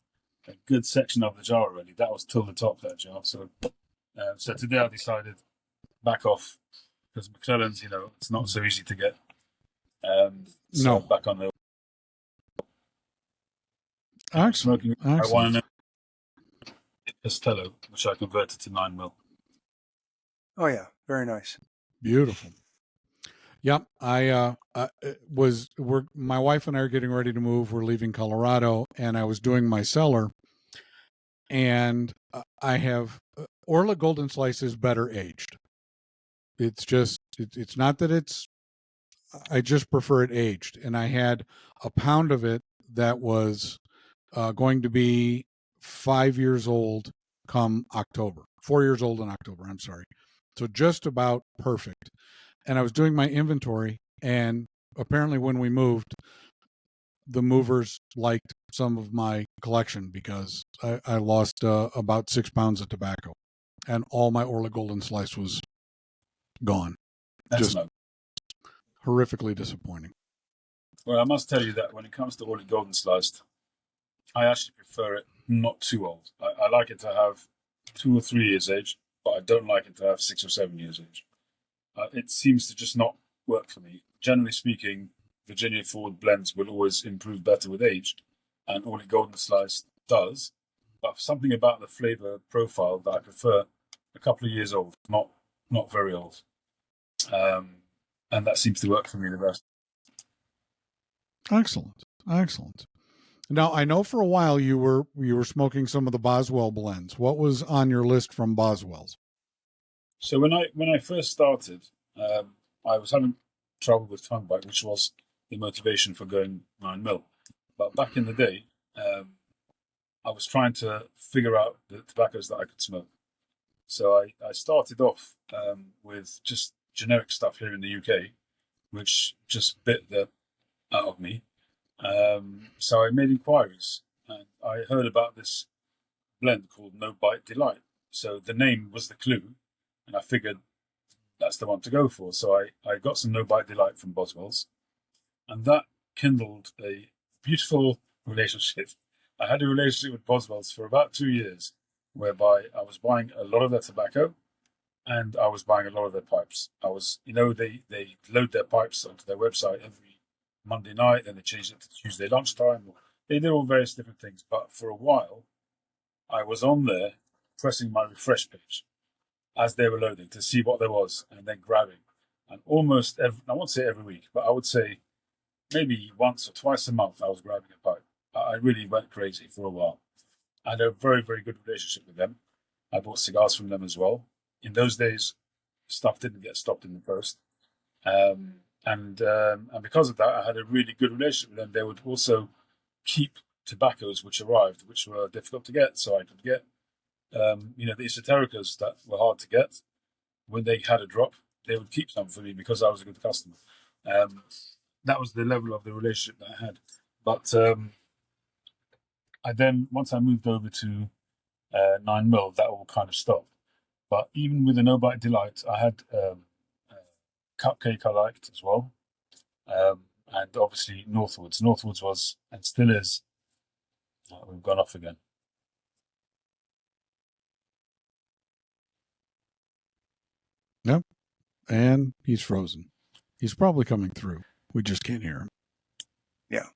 a good section of the jar already. That was till the top, that jar. So today I decided back off, because McClellan's, it's not so easy to get. No. Back on the Excellent. smoking. Excellent. I want to know Castello, which I converted to 9mm. Oh yeah, very nice. Beautiful. Yep. My wife and I are getting ready to move. We're leaving Colorado, and I was doing my cellar, and I have Orla Golden Slice is better aged. It's just, it's not that I just prefer it aged. And I had a pound of it that was going to be 5 years old come October. 4 years old in October, I'm sorry. So just about perfect. And I was doing my inventory, and apparently when we moved, the movers liked some of my collection because I lost about 6 pounds of tobacco, and all my Orla Golden Slice was gone. That's Just horrifically disappointing. Well, I must tell you that when it comes to Orley Golden Sliced, I actually prefer it not too old. I like it to have 2 or 3 years age, but I don't like it to have 6 or 7 years age. It seems to just not work for me. Generally speaking, Virginia Forward blends will always improve better with age, and Orley Golden Slice does. But something about the flavor profile that I prefer a couple of years old, not very old. And that seems to work for me the best. Excellent. Now, I know for a while you were smoking some of the Boswell blends. What was on your list from Boswell's? So when I first started, I was having trouble with tongue bite, which was the motivation for going 9mm. But back in the day, I was trying to figure out the tobaccos that I could smoke. So I started off with just generic stuff here in the UK, which just bit the out of me. So I made inquiries, and I heard about this blend called No Bite Delight. So the name was the clue, and I figured that's the one to go for. So I got some No Bite Delight from Boswell's, and that kindled a beautiful relationship. I had a relationship with Boswell's for about 2 years, whereby I was buying a lot of their tobacco, and I was buying a lot of their pipes. They load their pipes onto their website every Monday night, and they changed it to Tuesday lunchtime. They did all various different things, but for a while, I was on there pressing my refresh page as they were loading to see what there was, and then grabbing. And almost I won't say every week, but I would say maybe once or twice a month, I was grabbing a pipe. I really went crazy for a while. I had a very, very good relationship with them. I bought cigars from them as well. In those days, stuff didn't get stopped in the post. And because of that, I had a really good relationship with them. They would also keep tobaccos which arrived, which were difficult to get. So I could get, the esotericas that were hard to get. When they had a drop, they would keep some for me because I was a good customer. That was the level of the relationship that I had. But once I moved over to 9mm, that all kind of stopped. But even with the No Bite Delight, I had Cupcake I liked as well. And obviously Northwoods. Northwoods was, and still is, we've gone off again. Yep. And he's frozen. He's probably coming through. We just can't hear him. Yeah.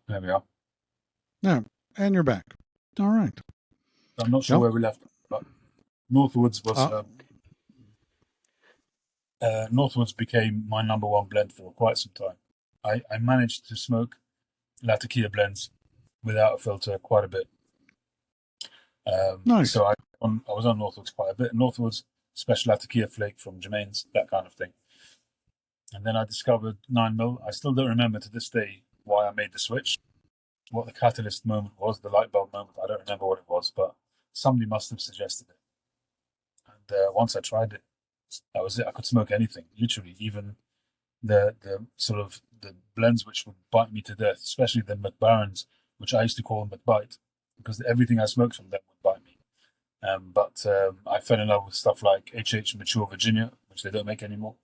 There we are. Yeah, and you're back. All right. I'm not sure where we left, but Northwoods was Northwoods became my number one blend for quite some time. I managed to smoke Latakia blends without a filter quite a bit. Nice. So I was on Northwoods quite a bit. Northwoods, special Latakia flake from Jermaine's, that kind of thing. And then I discovered 9mm. I still don't remember to this day why I made the switch, what the catalyst moment was, the light bulb moment. I don't remember what it was, but somebody must have suggested it. And once I tried it, that was it. I could smoke anything, literally, even the sort of the blends which would bite me to death, especially the McBarons, which I used to call them McBite, because everything I smoked from them would bite me. But I fell in love with stuff like HH Mature Virginia, which they don't make anymore.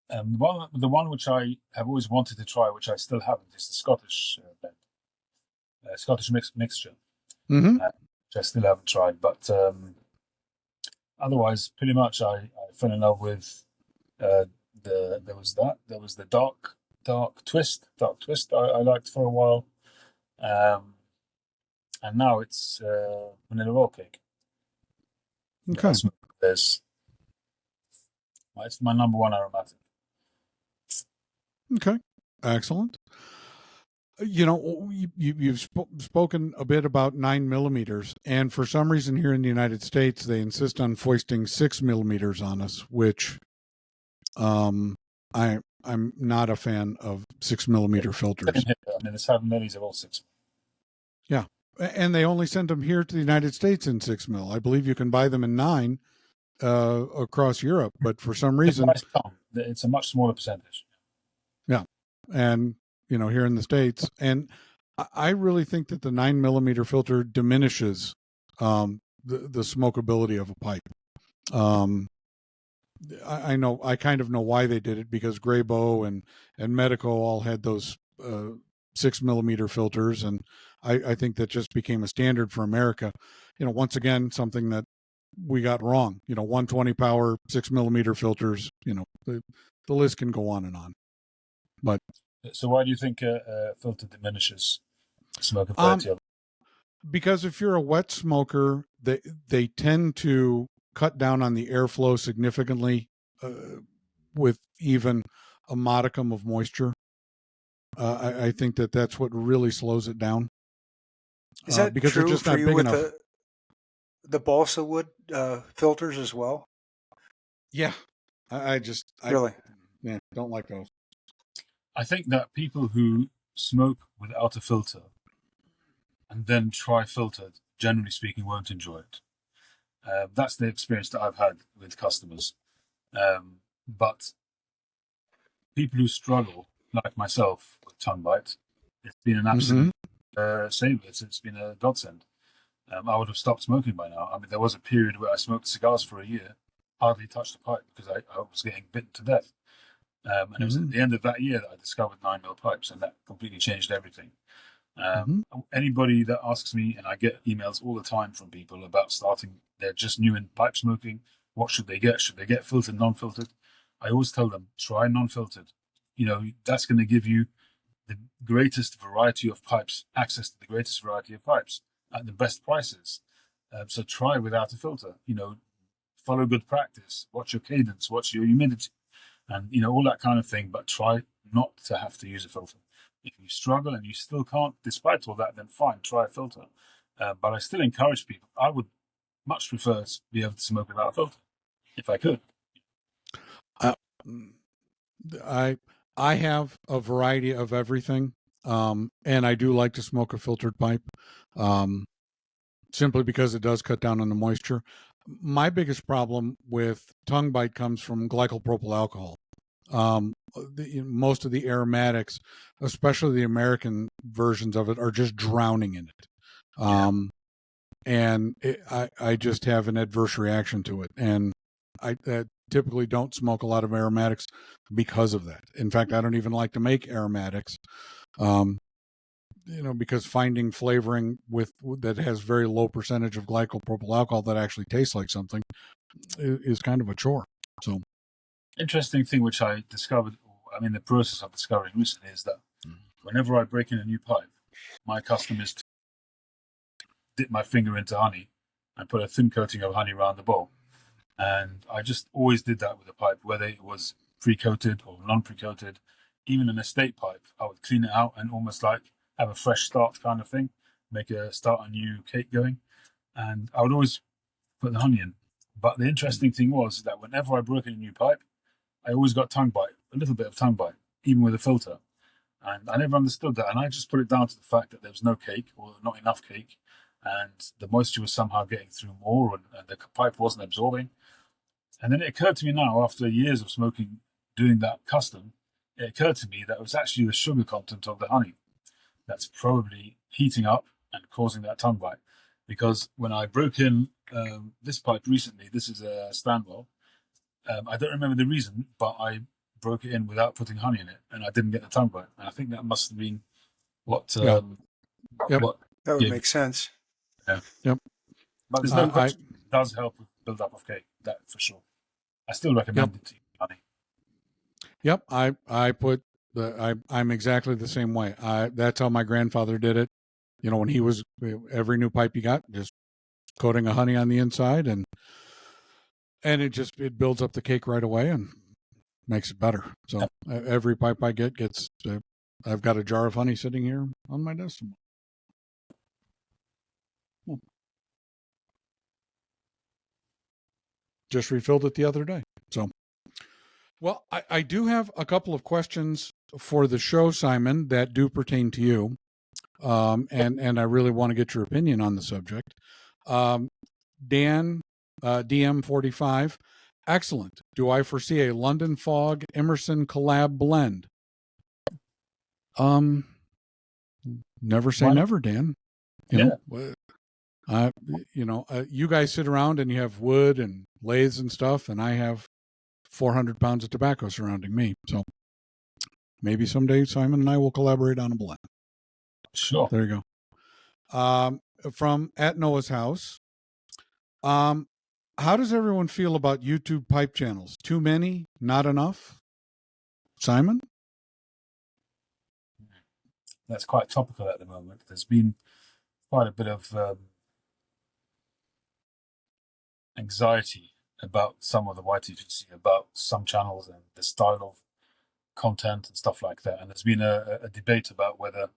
The one which I have always wanted to try, which I still haven't, is the Scottish blend, Scottish mixture, Mm-hmm. which I still haven't tried. But otherwise, pretty much, I fell in love with there was the dark twist. I liked for a while, and now it's vanilla roll cake. Okay. It's my number one aromatic. Okay. Excellent. You've spoken a bit about 9 millimeters, and for some reason here in the United States, they insist on foisting 6 millimeters on us, which I'm not a fan of 6 millimeter filters. I mean, the 7 millis are all 6. Yeah, and they only send them here to the United States in 6 mil. I believe you can buy them in 9 across Europe, but for some reason, it's a much smaller percentage. Yeah, and here in the States, and I really think that the 9 millimeter filter diminishes the smokability of a pipe. I kind of know why they did it, because Graybo and Medico all had those 6 millimeter filters, and I think that just became a standard for America. Once again, something that we got wrong. 120 power 6 millimeter filters. The list can go on and on. But so why do you think a filter diminishes smokability? Because if you're a wet smoker, they tend to cut down on the airflow significantly with even a modicum of moisture. I think that's what really slows it down. Is that because true they're just for not you big with enough. the balsa wood filters as well? Yeah, I Really don't like those. I think that people who smoke without a filter and then try filtered, generally speaking, won't enjoy it. That's the experience that I've had with customers. But people who struggle, like myself, with tongue bite, it's been an absolute saver. It's been a godsend. I would have stopped smoking by now. I mean, there was a period where I smoked cigars for a year, hardly touched a pipe because I was getting bitten to death. And it was at the end of that year that I discovered 9 mil pipes, and that completely changed everything. Anybody that asks me, and I get emails all the time from people about starting, they're just new in pipe smoking. What should they get? Should they get filtered, non-filtered? I always tell them, try non-filtered. That's going to give you the greatest variety of pipes, access to the greatest variety of pipes at the best prices. So try without a filter. Follow good practice. Watch your cadence. Watch your humidity. And all that kind of thing, but try not to have to use a filter. If you struggle and you still can't, despite all that, then fine, try a filter. But I still encourage people. I would much prefer to be able to smoke without a filter, if I could. I have a variety of everything, and I do like to smoke a filtered pipe, simply because it does cut down on the moisture. My biggest problem with tongue bite comes from glycopropyl alcohol. Most of the aromatics, especially the American versions of it, are just drowning in it. And I just have an adverse reaction to it. And I typically don't smoke a lot of aromatics because of that. In fact, I don't even like to make aromatics. Because finding flavoring that has very low percentage of glycopropyl alcohol that actually tastes like something is kind of a chore. So, interesting thing which I discovered, I'm in the process of discovering recently, is that whenever I break in a new pipe, my custom is to dip my finger into honey and put a thin coating of honey around the bowl. And I just always did that with a pipe, whether it was pre-coated or non-pre-coated. Even an estate pipe, I would clean it out and almost like have a fresh start kind of thing, start a new cake going. And I would always put the honey in. But the interesting thing was that whenever I broke in a new pipe, I always got tongue bite, a little bit of tongue bite, even with a filter. And I never understood that. And I just put it down to the fact that there was no cake or not enough cake, and the moisture was somehow getting through more, and the pipe wasn't absorbing. And then it occurred to me now, after years of smoking, doing that custom, it occurred to me that it was actually the sugar content of the honey that's probably heating up and causing that tongue bite. Because when I broke in this pipe recently, this is a Stanwell, I don't remember the reason, but I broke it in without putting honey in it, and I didn't get the tongue bite. And I think that must have been what Yep. what That would Yeah. make sense. Yeah. Yep. But there's no question. It does help with build up of cake, that for sure. I still recommend it to you, honey. Yep. I'm exactly the same way. That's how my grandfather did it. You know, when he was, every new pipe you got, just coating of honey on the inside, and it builds up the cake right away and makes it better. So every pipe I get gets, I've got a jar of honey sitting here on my desk. Just refilled it the other day. So, well, I do have a couple of questions for the show, Simon, that do pertain to you. And I really want to get your opinion on the subject. Dan, DM45, excellent. Do I foresee a London Fog Emerson collab blend? Never say never, Dan. You know, you guys sit around and you have wood and lathes and stuff, and I have 400 pounds of tobacco surrounding me. So maybe someday Simon and I will collaborate on a blend. Sure. There you go. From at Noah's house. How does everyone feel about YouTube pipe channels? Too many? Not enough? Simon? That's quite topical at the moment. There's been quite a bit of anxiety about some of the YTPC, about some channels and the style of content and stuff like that. And there's been a debate about whether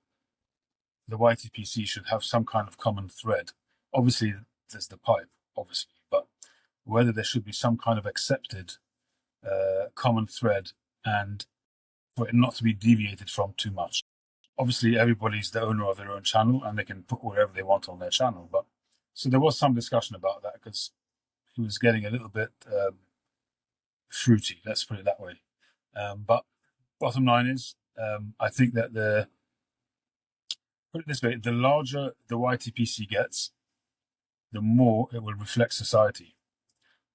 the YTPC should have some kind of common thread. Obviously, there's the pipe, obviously, but whether there should be some kind of accepted common thread and for it not to be deviated from too much. Obviously, everybody's the owner of their own channel and they can put whatever they want on their channel. But so there was some discussion about that because it was getting a little bit fruity, let's put it that way. But bottom line is, I think that put it this way, the larger the YTPC gets, the more it will reflect society.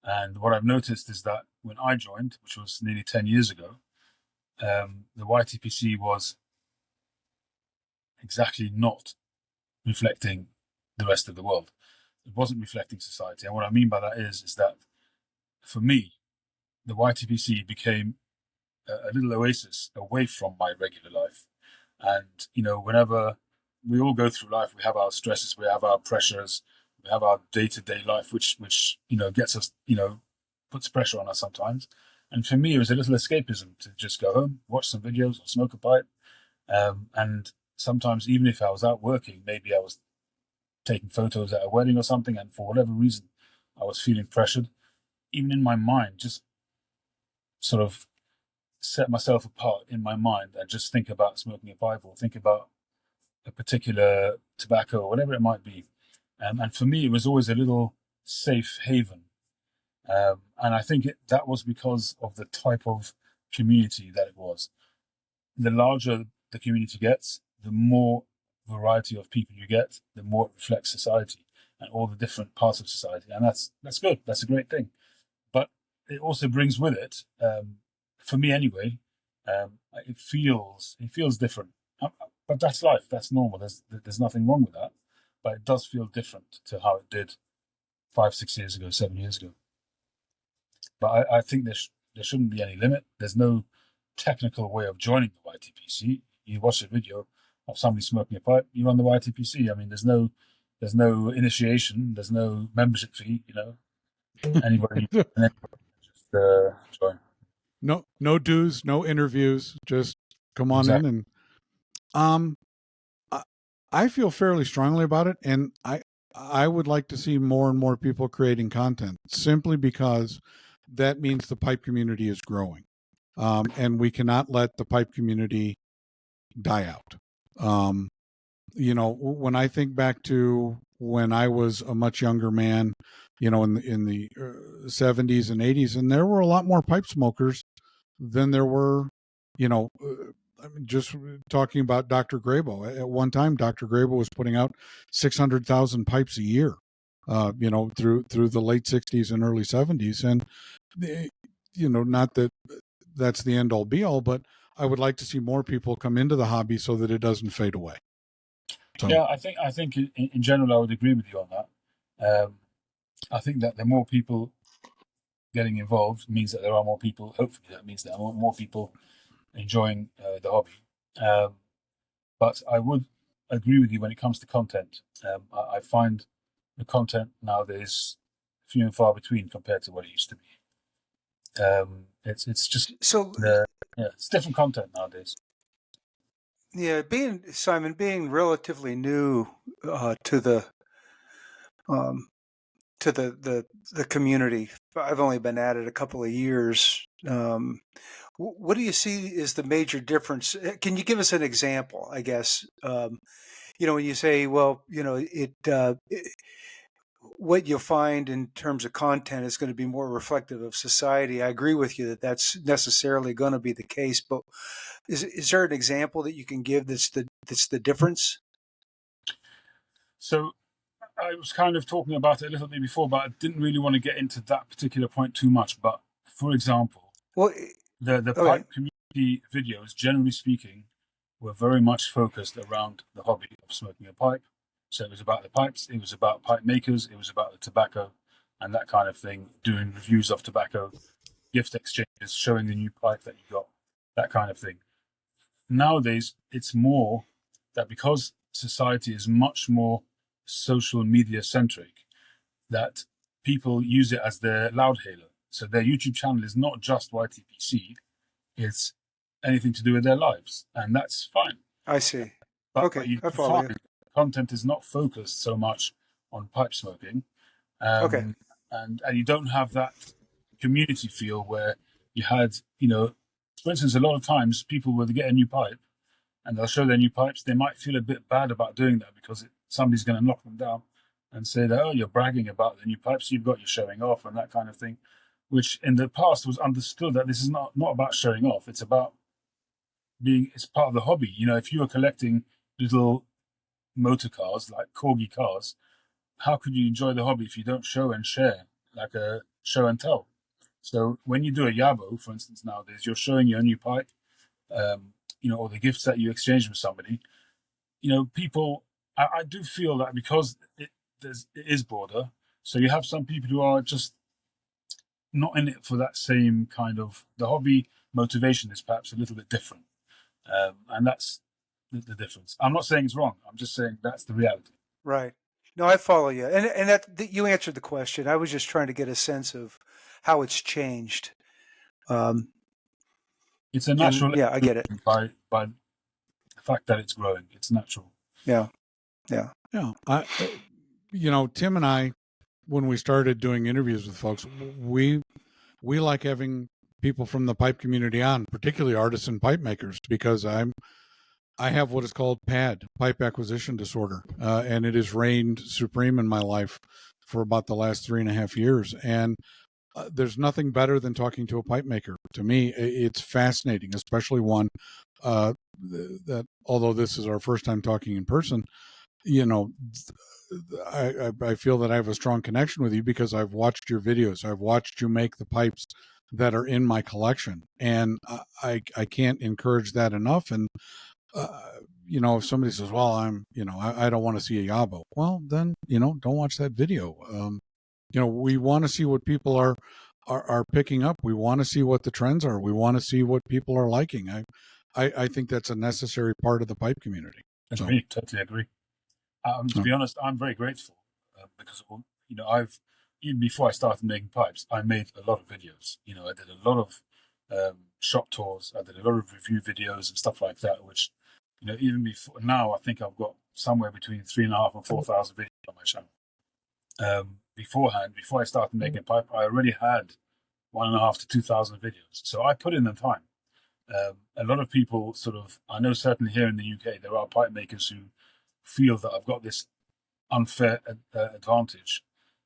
And what I've noticed is that when I joined, which was nearly 10 years ago, the YTPC was exactly not reflecting the rest of the world. It wasn't reflecting society. And what I mean by that is that for me, the YTPC became a little oasis away from my regular life. And, you know, whenever we all go through life, we have our stresses, we have our pressures, we have our day-to-day life, which you know, gets us, you know, puts pressure on us sometimes. And for me, it was a little escapism to just go home, watch some videos or smoke a pipe. And sometimes, even if I was out working, maybe I was taking photos at a wedding or something, and for whatever reason, I was feeling pressured. Even in my mind, just sort of set myself apart in my mind and just think about smoking a pipe or think about a particular tobacco or whatever it might be. And for me, it was always a little safe haven. And I think that was because of the type of community that it was. The larger the community gets, the more variety of people you get, the more it reflects society and all the different parts of society. And that's good. That's a great thing. But it also brings with it, for me anyway, it feels different. But that's life. That's normal. There's nothing wrong with that. But it does feel different to how it did 5, 6 years ago, 7 years ago. But I think there shouldn't be any limit. There's no technical way of joining the YTPC. You watch a video of somebody smoking a pipe, you're on the YTPC. I mean, there's no initiation, there's no membership fee. You know, anybody can just join. No dues, no interviews. Just come on in. And I feel fairly strongly about it, and I would like to see more and more people creating content simply because that means the pipe community is growing. And we cannot let the pipe community die out. When I think back to when I was a much younger man, in the 70s and 80s, and there were a lot more pipe smokers than there were, just talking about Dr. Grabo. At one time, Dr. Grabo was putting out 600,000 pipes a year, through the late 60s and early 70s. And, not that that's the end all be all, but I would like to see more people come into the hobby so that it doesn't fade away. So. Yeah, I think in general I would agree with you on that. I think that the more people getting involved means that there are more people. Hopefully, that means there are more people enjoying the hobby. But I would agree with you when it comes to content. I find the content nowadays few and far between compared to what it used to be. It's just So it's different content nowadays. yeah, being relatively new to the community. I've only been at it a couple of years. What do you see is the major difference? Can you give us an example? I guess when you say, well, what you'll find in terms of content is going to be more reflective of society. I agree with you that that's necessarily going to be the case, but is there an example that you can give that's the difference? So I was kind of talking about it a little bit before, but I didn't really want to get into that particular point too much. But for example, the pipe community videos, generally speaking, were very much focused around the hobby of smoking a pipe. So it was about the pipes, it was about pipe makers, it was about the tobacco and that kind of thing, doing reviews of tobacco, gift exchanges, showing the new pipe that you got, that kind of thing. Nowadays, it's more that because society is much more social media centric, that people use it as their loud hailer. So their YouTube channel is not just YTPC, it's anything to do with their lives, and that's fine. I see. But you I follow you. Content is not focused so much on pipe smoking, and you don't have that community feel where you had, for instance, a lot of times people will get a new pipe and they'll show their new pipes. They might feel a bit bad about doing that because somebody's going to knock them down and say that, oh, you're bragging about the new pipes you've got, you're showing off and that kind of thing, which in the past was understood that this is not about showing off. It's about it's part of the hobby. If you were collecting little motor cars, like corgi cars, how could you enjoy the hobby if you don't show and share, like a show and tell? So when you do a yabo, for instance, nowadays, you're showing your new pipe, or the gifts that you exchange with somebody. People, I do feel that because it is broader, so you have some people who are just not in it for that same kind of, the hobby motivation is perhaps a little bit different. And that's the difference. I'm not saying it's wrong. I'm just saying that's the reality. Right. No, I follow you. And that you answered the question. I was just trying to get a sense of how it's changed. It's a natural. I get it. By the fact that it's growing, it's natural. Yeah. Tim and I, when we started doing interviews with folks, we like having people from the pipe community on, particularly artisan pipe makers, because I have what is called PAD, pipe acquisition disorder, and it has reigned supreme in my life for about the last 3.5 years. And there's nothing better than talking to a pipe maker. To me, it's fascinating, especially one that, although this is our first time talking in person, I feel that I have a strong connection with you because I've watched your videos. I've watched you make the pipes that are in my collection, and I can't encourage that enough. And if somebody says, well, I don't want to see a yabo, well, then, don't watch that video. We want to see what people are picking up. We want to see what the trends are. We want to see what people are liking. I think that's a necessary part of the pipe community. Agree, totally agree. To be honest, I'm very grateful because, I've, even before I started making pipes, I made a lot of videos. I did a lot of shop tours. I did a lot of review videos and stuff like that, which, even before now, I think I've got somewhere between 3,500 and 4,000 videos on my channel. Beforehand, before I started making pipe, I already had 1,500 to 2,000 videos. So I put in the time. A lot of people I know certainly here in the UK, there are pipe makers who feel that I've got this unfair advantage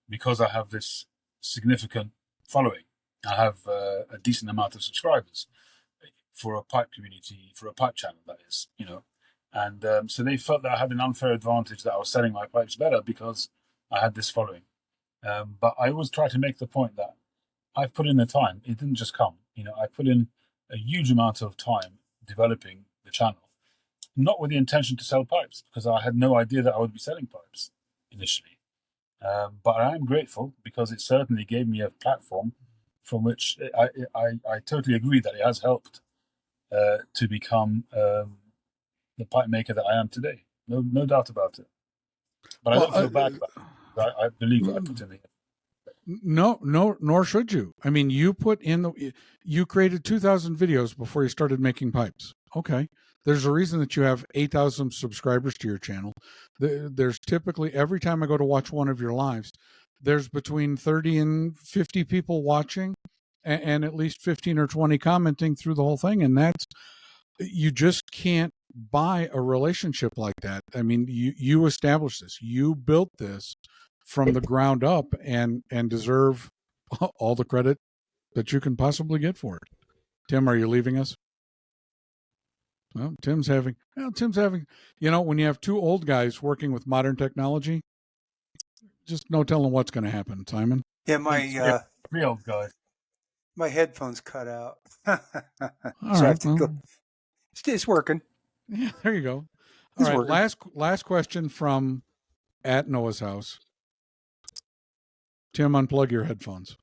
because I have this significant following. I have a decent amount of subscribers for a pipe community, for a pipe channel, that is, And so they felt that I had an unfair advantage, that I was selling my pipes better because I had this following. But I always try to make the point that I've put in the time. It didn't just come. I put in a huge amount of time developing the channel, not with the intention to sell pipes, because I had no idea that I would be selling pipes initially. But I am grateful because it certainly gave me a platform from which I totally agree that it has helped to become the pipe maker that I am today. No doubt about it. But I don't feel bad about it. I believe that I put in the effort. No, nor should you. I mean, you created 2,000 videos before you started making pipes. Okay. There's a reason that you have 8,000 subscribers to your channel. There's typically, every time I go to watch one of your lives, there's between 30 and 50 people watching and at least 15 or 20 commenting through the whole thing. And you just can't buy a relationship like that. I mean, you established this, you built this from the ground up and deserve all the credit that you can possibly get for it. Tim, are you leaving us? Well, Tim's having, when you have two old guys working with modern technology, just no telling what's going to happen, Simon. Yeah, my real guy. My headphones cut out. All So I have right, to go. It's working. Yeah, there you go. All It's right, working. last question from at Noah's house. Tim, unplug your headphones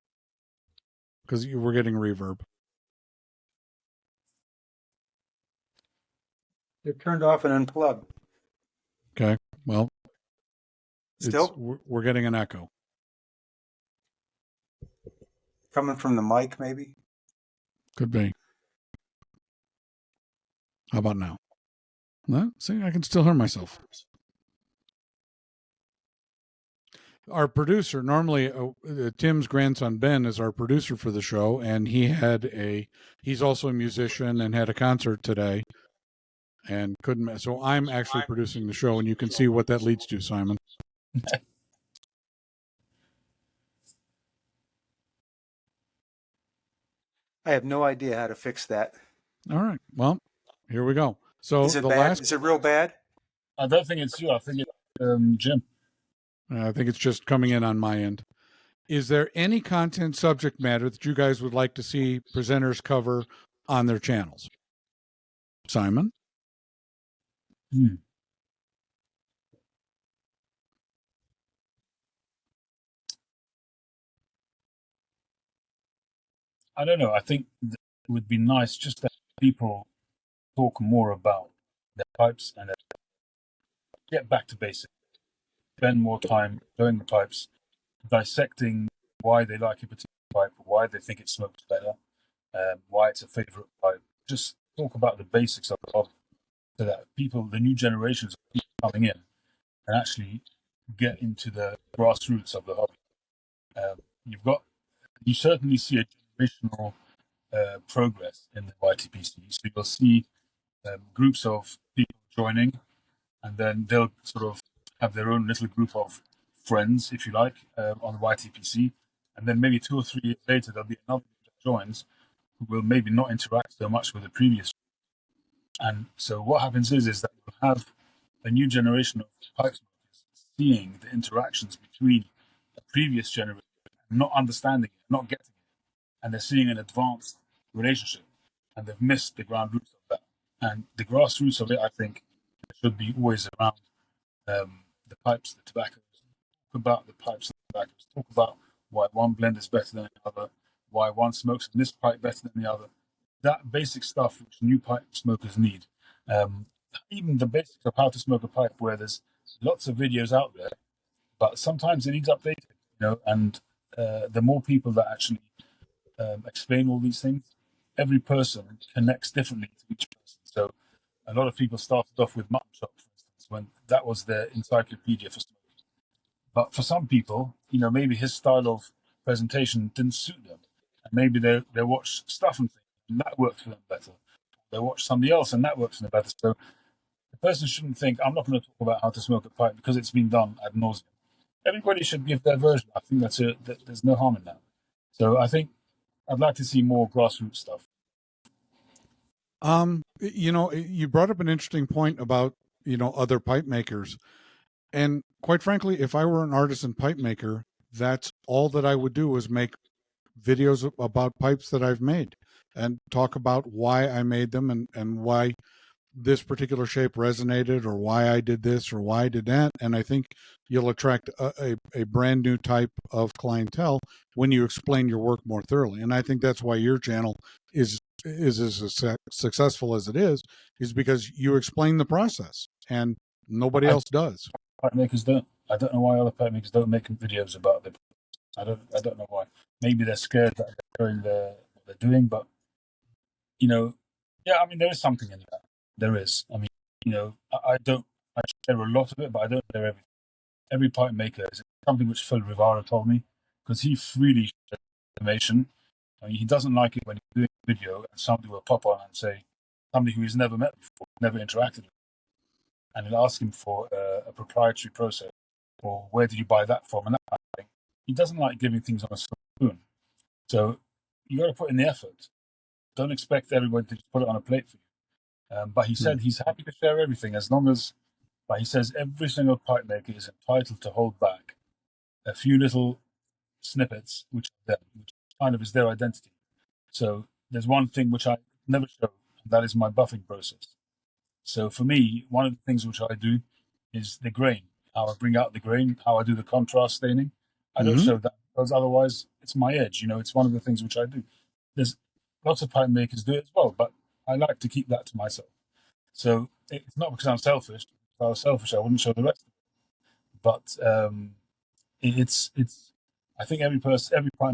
because you were getting reverb. They're turned off and unplugged. Okay, well, Still we're getting an echo. coming from the mic, maybe. Could be. How about now? Well, see, I can still hear myself. Our producer, normally Tim's grandson Ben is our producer for the show, and he's also a musician and had a concert today and couldn't. So I'm actually producing the show, and you can see what that leads to, Simon. I have no idea how to fix that. All right. Well, here we go. So Is it bad? Is it real bad? I don't think it's you. I think it's Jim. I think it's just coming in on my end. Is there any content subject matter that you guys would like to see presenters cover on their channels? Simon? I don't know. I think it would be nice just to have people talk more about their pipes and get back to basics. Spend more time showing the pipes, dissecting why they like a particular pipe, why they think it smokes better, why it's a favorite pipe. Just talk about the basics of the hobby so that people, the new generations of people coming in, can actually get into the grassroots of the hobby. You certainly see a generational progress in the YTPC. So you'll see groups of people joining, and then they'll sort of have their own little group of friends, if you like, on the YTPC. And then maybe 2 or 3 years later, there'll be another group that joins who will maybe not interact so much with the previous. And so what happens is that you'll have a new generation of pipe smokers seeing the interactions between the previous generation, not understanding it, not getting it, and they're seeing an advanced relationship, and they've missed the ground roots of that. And the grassroots of it, I think, should be always around the pipes, the tobaccos. Talk about the pipes and the tobaccos. Talk about why one blend is better than the other, why one smokes in this pipe better than the other. That basic stuff which new pipe smokers need. Even the basics of how to smoke a pipe, where there's lots of videos out there, but sometimes it needs updating, and the more people that actually explain all these things, every person connects differently to each person. So a lot of people started off with mutton chop, for instance, when that was their encyclopedia for smoking. But for some people, maybe his style of presentation didn't suit them, and maybe they watch stuff and things, and that worked for them better. they watch somebody else and that works in the better. So the person shouldn't think, I'm not going to talk about how to smoke a pipe because it's been done ad nauseum. Everybody should give their version. I think there's no harm in that. So I think I'd like to see more grassroots stuff. You brought up an interesting point about, other pipe makers. And quite frankly, if I were an artisan pipe maker, that's all that I would do is make videos about pipes that I've made and talk about why I made them and why this particular shape resonated or why I did this or why I did that. And I think you'll attract a brand new type of clientele when you explain your work more thoroughly. And I think that's why your channel is as successful as it is because you explain the process and nobody else does. Pipe makers don't. I don't know why other pipe makers don't make videos about them. I don't know why. Maybe they're scared that they're doing what they're doing, but yeah, I mean, there is something in that. There is. I mean, I share a lot of it, but I don't share everything. Every pipe maker is something which Phil Rivara told me, because he freely shares information. I mean, he doesn't like it when he's doing a video and somebody will pop on and say, somebody who he's never met before, never interacted with, and he'll ask him for a proprietary process, or where did you buy that from, and that kind of thing. He doesn't like giving things on a spoon. So you got to put in the effort. Don't expect everybody to just put it on a plate for you. But he said he's happy to share everything as long as, but he says every single pipe maker is entitled to hold back a few little snippets, which kind of is their identity. So there's one thing which I never show, and that is my buffing process. So for me, one of the things which I do is the grain, how I bring out the grain, how I do the contrast staining. I don't show that because otherwise it's my edge. It's one of the things which I do. There's lots of pipe makers do it as well, but I like to keep that to myself. So it's not because I'm selfish. If I was selfish, I wouldn't show the rest of it. But it's. I think every pipe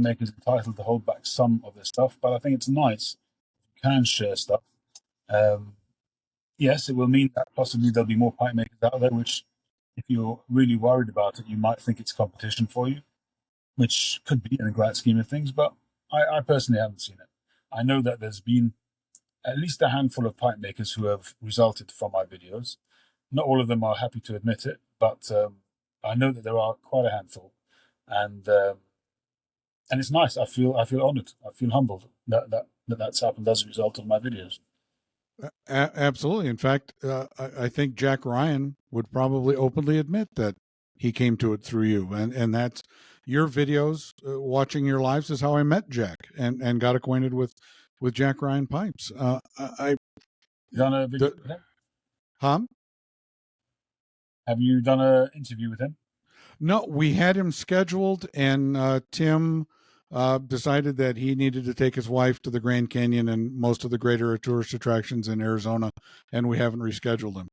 maker is entitled to hold back some of their stuff, but I think it's nice if you can share stuff. Yes, it will mean that possibly there'll be more pipe makers out there, which, if you're really worried about it, you might think it's competition for you, which could be in the grand scheme of things, but I personally haven't seen it. I know that there's been at least a handful of pipe makers who have resulted from my videos. Not all of them are happy to admit it, but I know that there are quite a handful, and it's nice. I feel honoured. I feel humbled that's happened as a result of my videos. Absolutely. In fact, I think Jack Ryan would probably openly admit that he came to it through you, and that's your videos. Watching your lives is how I met Jack and got acquainted with Jack Ryan pipes. I done a video with him? Have you done an interview with him? No, we had him scheduled, and Tim decided that he needed to take his wife to the Grand Canyon and most of the greater tourist attractions in Arizona, and we haven't rescheduled him.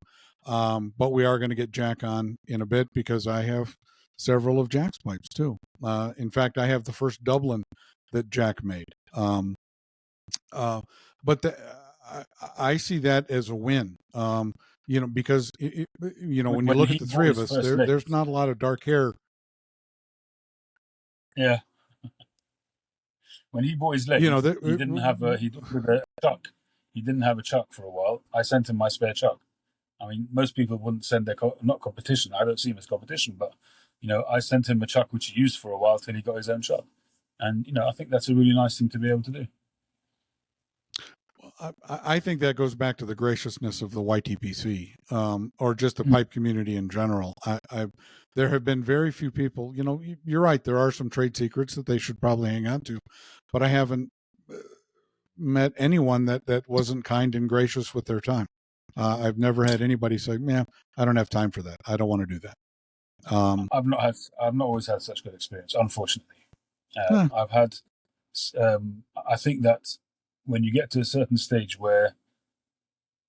But we are going to get Jack on in a bit because I have several of Jack's pipes too. In fact, I have the first Dublin that Jack made. But I see that as a win. Because when you look at the three of us, there's not a lot of dark hair. Yeah. When he bought his leg, he didn't have a chuck. He didn't have a chuck for a while. I sent him my spare chuck. I mean, most people wouldn't send their not competition. I don't see him as competition, but I sent him a chuck which he used for a while till he got his own chuck, and I think that's a really nice thing to be able to do. I think that goes back to the graciousness of the YTPC, or just the pipe community in general. There have been very few people, you're right, there are some trade secrets that they should probably hang on to, but I haven't met anyone that wasn't kind and gracious with their time. I've never had anybody say, "Man, I don't have time for that. I don't want to do that." I've not always had such good experience, unfortunately. I've had, I think that when you get to a certain stage where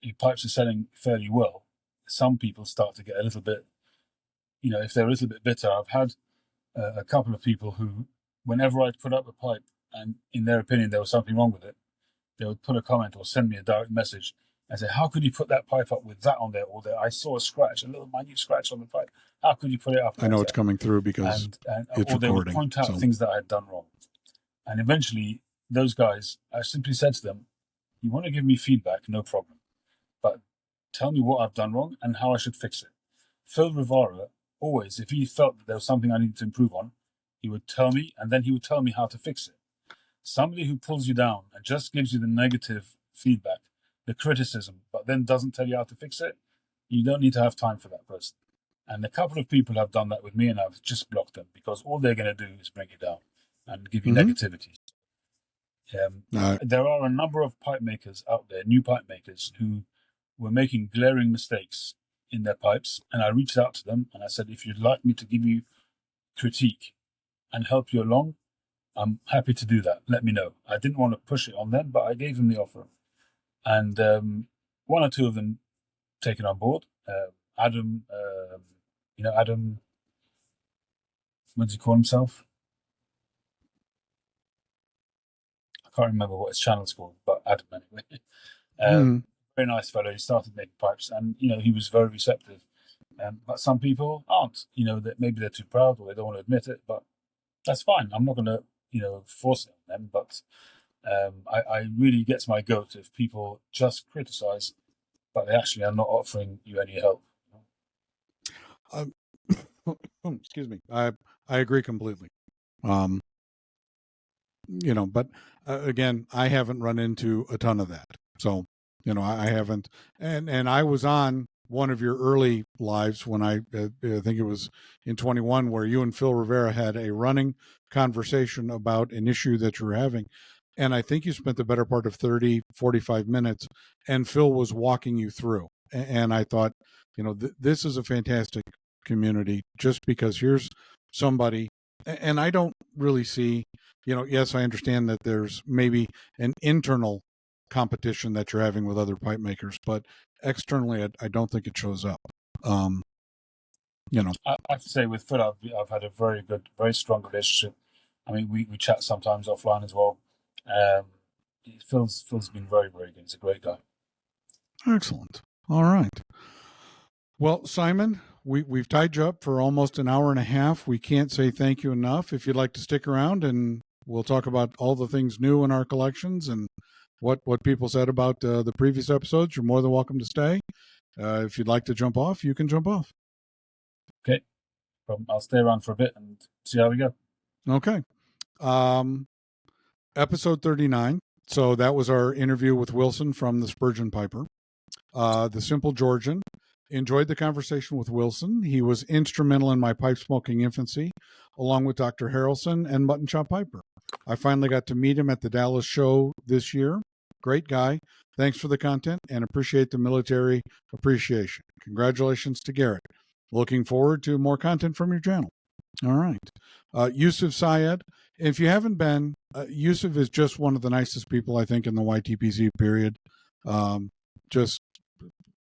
your pipes are selling fairly well, some people start to get a little bit, if they're a little bit bitter. I've had a couple of people who, whenever I'd put up a pipe and in their opinion there was something wrong with it, they would put a comment or send me a direct message and say, "How could you put that pipe up with that on there?" Or I saw a scratch, a little minute scratch on the pipe. How could you put it up? I know it's coming through because it's or they would point out things that I had done wrong. And eventually, those guys, I simply said to them, You want to give me feedback, no problem. But tell me what I've done wrong and how I should fix it. Phil Rivara, always, if he felt that there was something I needed to improve on, he would tell me, and then he would tell me how to fix it. Somebody who pulls you down and just gives you the negative feedback, the criticism, but then doesn't tell you how to fix it, you don't need to have time for that person. And a couple of people have done that with me, and I've just blocked them because all they're going to do is bring you down and give you negativity. There are a number of pipe makers out there, new pipe makers, who were making glaring mistakes in their pipes, and I reached out to them and I said, if you'd like me to give you critique and help you along, I'm happy to do that. Let me know. I didn't want to push it on them, but I gave them the offer. And one or two of them taken on board. Adam, Adam, what does he call himself? I can't remember what his channel's called, but Adam anyway. Very nice fellow. He started making pipes, and he was very receptive. But some people aren't. That maybe they're too proud or they don't want to admit it. But that's fine. I'm not going to force it on them. But I really gets my goat if people just criticize, but they actually are not offering you any help. Excuse me. I agree completely. But again, I haven't run into a ton of that. So, I haven't. And I was on one of your early lives when I think it was in 21, where you and Phil Rivera had a running conversation about an issue that you were having. And I think you spent the better part of 30, 45 minutes, and Phil was walking you through. And I thought, this is a fantastic community, just because here's somebody, and I don't really see, yes, I understand that there's maybe an internal competition that you're having with other pipe makers, but externally, I don't think it shows up. I have to say, with Phil, I've had a very good, very strong relationship. I mean, we chat sometimes offline as well. Phil's been very, very good. He's a great guy. Excellent. All right. Well, Simon, we've tied you up for almost an hour and a half. We can't say thank you enough. If you'd like to stick around, and we'll talk about all the things new in our collections and what people said about the previous episodes, you're more than welcome to stay. If you'd like to jump off, you can jump off. Okay. I'll stay around for a bit and see how we go. Okay. Episode 39. So that was our interview with Wilson from the Spurgeon Piper. The Simple Georgian. Enjoyed the conversation with Wilson. He was instrumental in my pipe smoking infancy, along with Dr. Harrelson and Mutton Chop Piper. I finally got to meet him at the Dallas show this year. Great guy. Thanks for the content and appreciate the military appreciation. Congratulations to Garrett. Looking forward to more content from your channel. All right. Yusuf Syed. If you haven't been, Yusuf is just one of the nicest people, I think, in the YTPC period. Just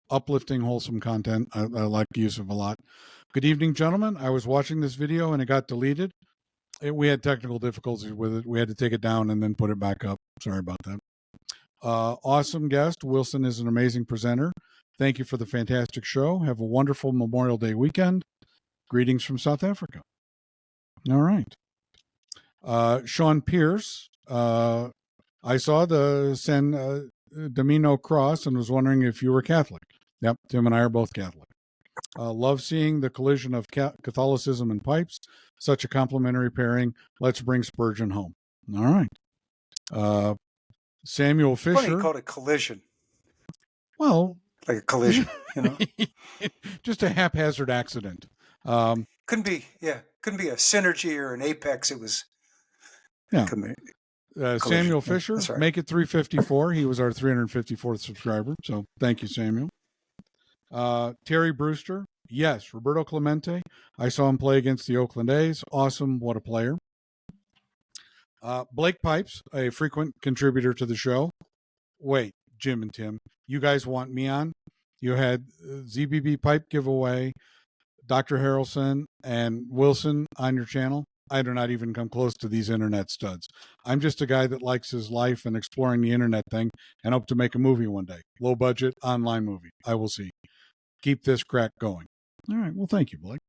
uplifting, wholesome content. I like Yusuf a lot. Good evening, gentlemen. I was watching this video and it got deleted. We had technical difficulties with it. We had to take it down and then put it back up. Sorry about that. Awesome guest. Wilson is an amazing presenter. Thank you for the fantastic show. Have a wonderful Memorial Day weekend. Greetings from South Africa. All right. Sean Pierce. I saw the San Domino cross and was wondering if you were Catholic. Yep, Tim and I are both Catholic. Love seeing the collision of Catholicism and pipes. Such a complementary pairing. Let's bring Spurgeon home. All right. Samuel Fisher. Funny, you called it collision. Well, like a collision, just a haphazard accident. Couldn't be a synergy or an apex. It was. Yeah. Samuel Fisher, right. Make it 354. He was our 354th subscriber. So thank you, Samuel. Terry Brewster. Yes. Roberto Clemente. I saw him play against the Oakland A's. Awesome. What a player. Blake Pipes, a frequent contributor to the show. Wait, Jim and Tim, you guys want me on? You had ZBB pipe giveaway, Dr. Harrelson, and Wilson on your channel. I do not even come close to these internet studs. I'm just a guy that likes his life and exploring the internet thing and hope to make a movie one day. Low budget, online movie. I will see. Keep this crack going. All right. Well, thank you, Blake.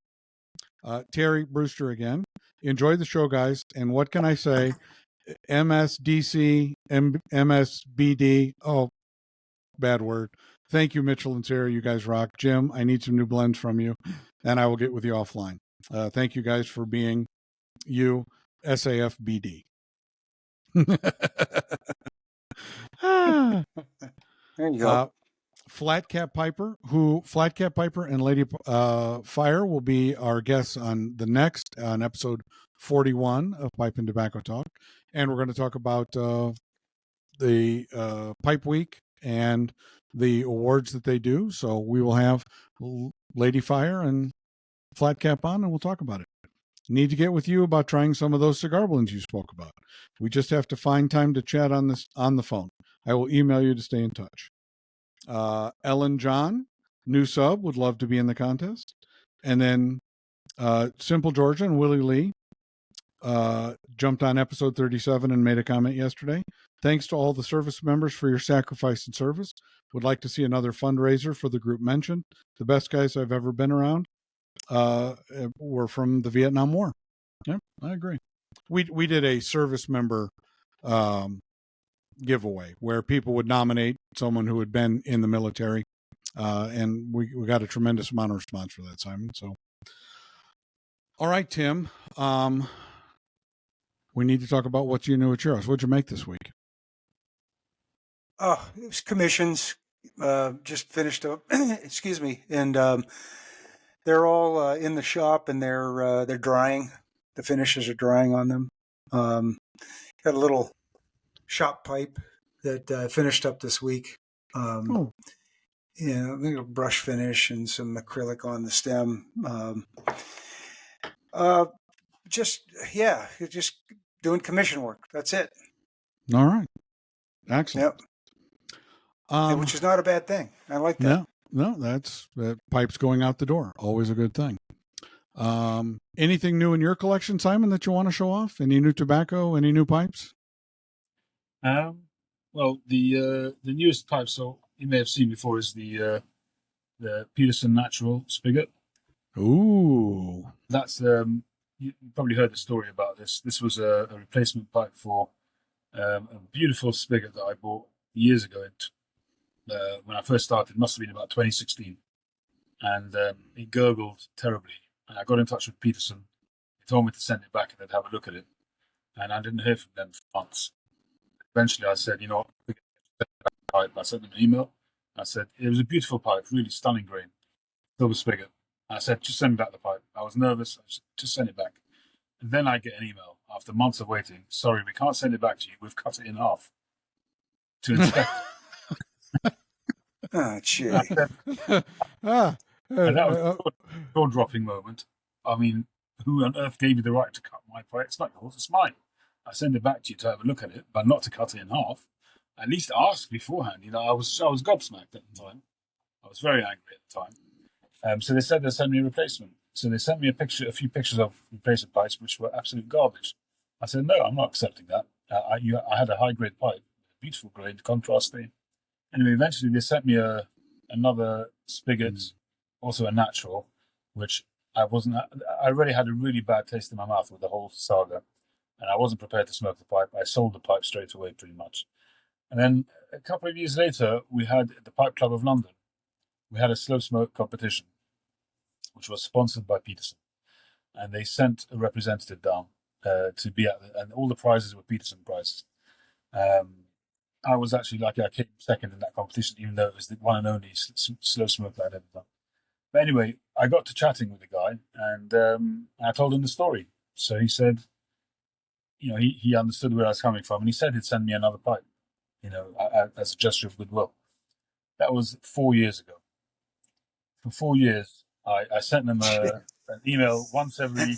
Terry Brewster again. Enjoy the show, guys. And what can I say? MSDC, MSBD. Oh, bad word. Thank you, Mitchell and Sarah. You guys rock. Jim, I need some new blends from you, and I will get with you offline. Thank you guys for being you, SAFBD. There you go. Flatcap Piper and Lady Fire will be our guests on episode 41 of Pipe and Tobacco Talk. And we're going to talk about the Pipe Week and the awards that they do. So we will have Lady Fire and Flatcap on, and we'll talk about it. Need to get with you about trying some of those cigar blends you spoke about. We just have to find time to chat on the phone. I will email you to stay in touch. Ellen John, new sub, would love to be in the contest. And then Simple Georgia and Willie Lee jumped on episode 37 and made a comment yesterday. Thanks to all the service members for your sacrifice and service. Would like to see another fundraiser for the group mentioned. The best guys I've ever been around were from the Vietnam War. Yeah, I agree. We did a service member giveaway where people would nominate someone who had been in the military, and we got a tremendous amount of response for that, Simon. So, all right, Tim, we need to talk about what's new at yours. What'd you make this week? Oh, it was commissions. Just finished up. Excuse me, and they're all in the shop, and they're drying. The finishes are drying on them. Got a little shop pipe that finished up this week. A little brush finish and some acrylic on the stem. Just doing commission work. That's it. All right. Excellent. Yep. Which is not a bad thing. I like that. No, that's pipes going out the door. Always a good thing. Anything new in your collection, Simon, that you want to show off? Any new tobacco? Any new pipes? Well, the newest pipe, so you may have seen before, is the Peterson Natural Spigot. Ooh, That's you probably heard the story about this. This was a replacement pipe for a beautiful spigot that I bought years ago. When I first started, it must have been about 2016, and it gurgled terribly. And I got in touch with Peterson. He told me to send it back and they'd have a look at it, and I didn't hear from them for months. Eventually, I said, you know, pipe. I sent them an email. I said it was a beautiful pipe, really stunning grain, silver spigot. I said, just send me back the pipe. I was nervous. I said, just send it back. And then I get an email after months of waiting. Sorry, we can't send it back to you. We've cut it in half to inspect. Oh, gee. And that was a jaw-dropping moment. I mean, who on earth gave you the right to cut my pipe? It's not yours, it's mine. I send it back to you to have a look at it, but not to cut it in half. At least ask beforehand. You know, I was gobsmacked at the time. I was very angry at the time. So they said they'd send me a replacement. So they sent me a few pictures of replacement pipes, which were absolute garbage. I said, no, I'm not accepting that. I had a high-grade pipe, beautiful grade, contrasting. Anyway, eventually they sent me another spigot, also a natural, which I already had a really bad taste in my mouth with the whole saga, and I wasn't prepared to smoke the pipe. I sold the pipe straight away, pretty much. And then a couple of years later, we had the Pipe Club of London. We had a slow smoke competition, which was sponsored by Peterson, and they sent a representative down to be at and all the prizes were Peterson prizes. I was actually lucky; I came second in that competition, even though it was the one and only slow smoke that I'd ever done. But anyway, I got to chatting with the guy, and I told him the story. So he said, you know, he understood where I was coming from, and he said he'd send me another pipe, you know, as a gesture of goodwill. That was 4 years ago. For 4 years, I sent them an email once every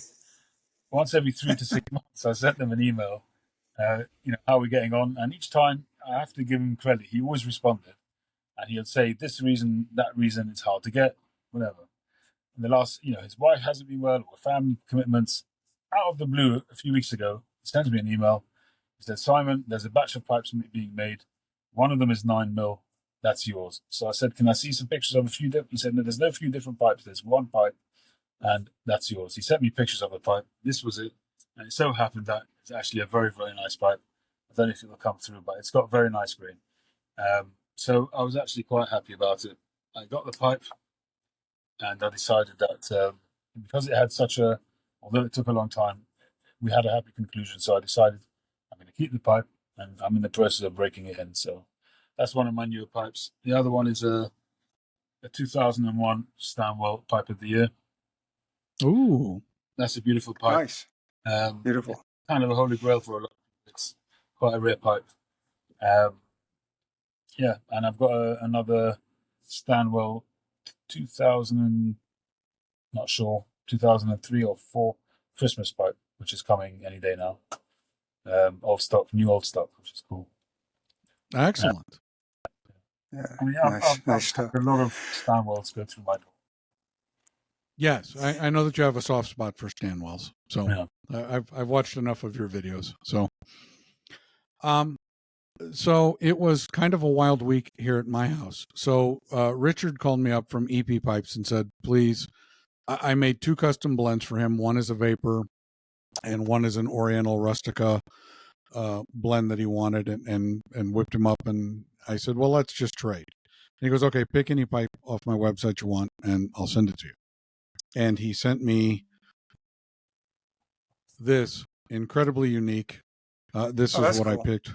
3 to 6 months. I sent them an email, you know, how are we getting on? And each time, I have to give him credit. He always responded, and he would say this reason, that reason, it's hard to get, whatever. And the last, you know, his wife hasn't been well, or family commitments. Out of the blue, a few weeks ago, he sent me an email. He said, Simon, there's a batch of pipes being made. One of them is 9 mil. That's yours. So I said, can I see some pictures of a few different? He said, no, there's no few different pipes. There's one pipe, and that's yours. He sent me pictures of the pipe. This was it. And it so happened that it's actually a very, very nice pipe. I don't know if it will come through, but it's got very nice grain. So I was actually quite happy about it. I got the pipe, and I decided that because it had although it took a long time, we had a happy conclusion. So I decided I'm going to keep the pipe, and I'm in the process of breaking it in. So that's one of my newer pipes. The other one is a 2001 Stanwell Pipe of the Year. Ooh, that's a beautiful pipe. Nice, beautiful. Kind of a holy grail for a lot of people. It's quite a rare pipe. Yeah, and I've got another Stanwell 2003 or 4 Christmas pipe, which is coming any day now. Old stock, new old stock, which is cool. excellent. Yeah, I mean, nice stuff. A lot of Stanwells go through my door. Yes, I know that you have a soft spot for Stanwells. So Yeah. I've watched enough of your videos. So it was kind of a wild week here at my house. So Richard called me up from EP Pipes and said, please, I made 2 custom blends for him. One is a vapor and one is an Oriental Rustica blend that he wanted, and whipped him up. And I said, well, let's just trade. And he goes, okay, pick any pipe off my website you want and I'll send it to you. And he sent me this incredibly unique. This is what cool. I picked.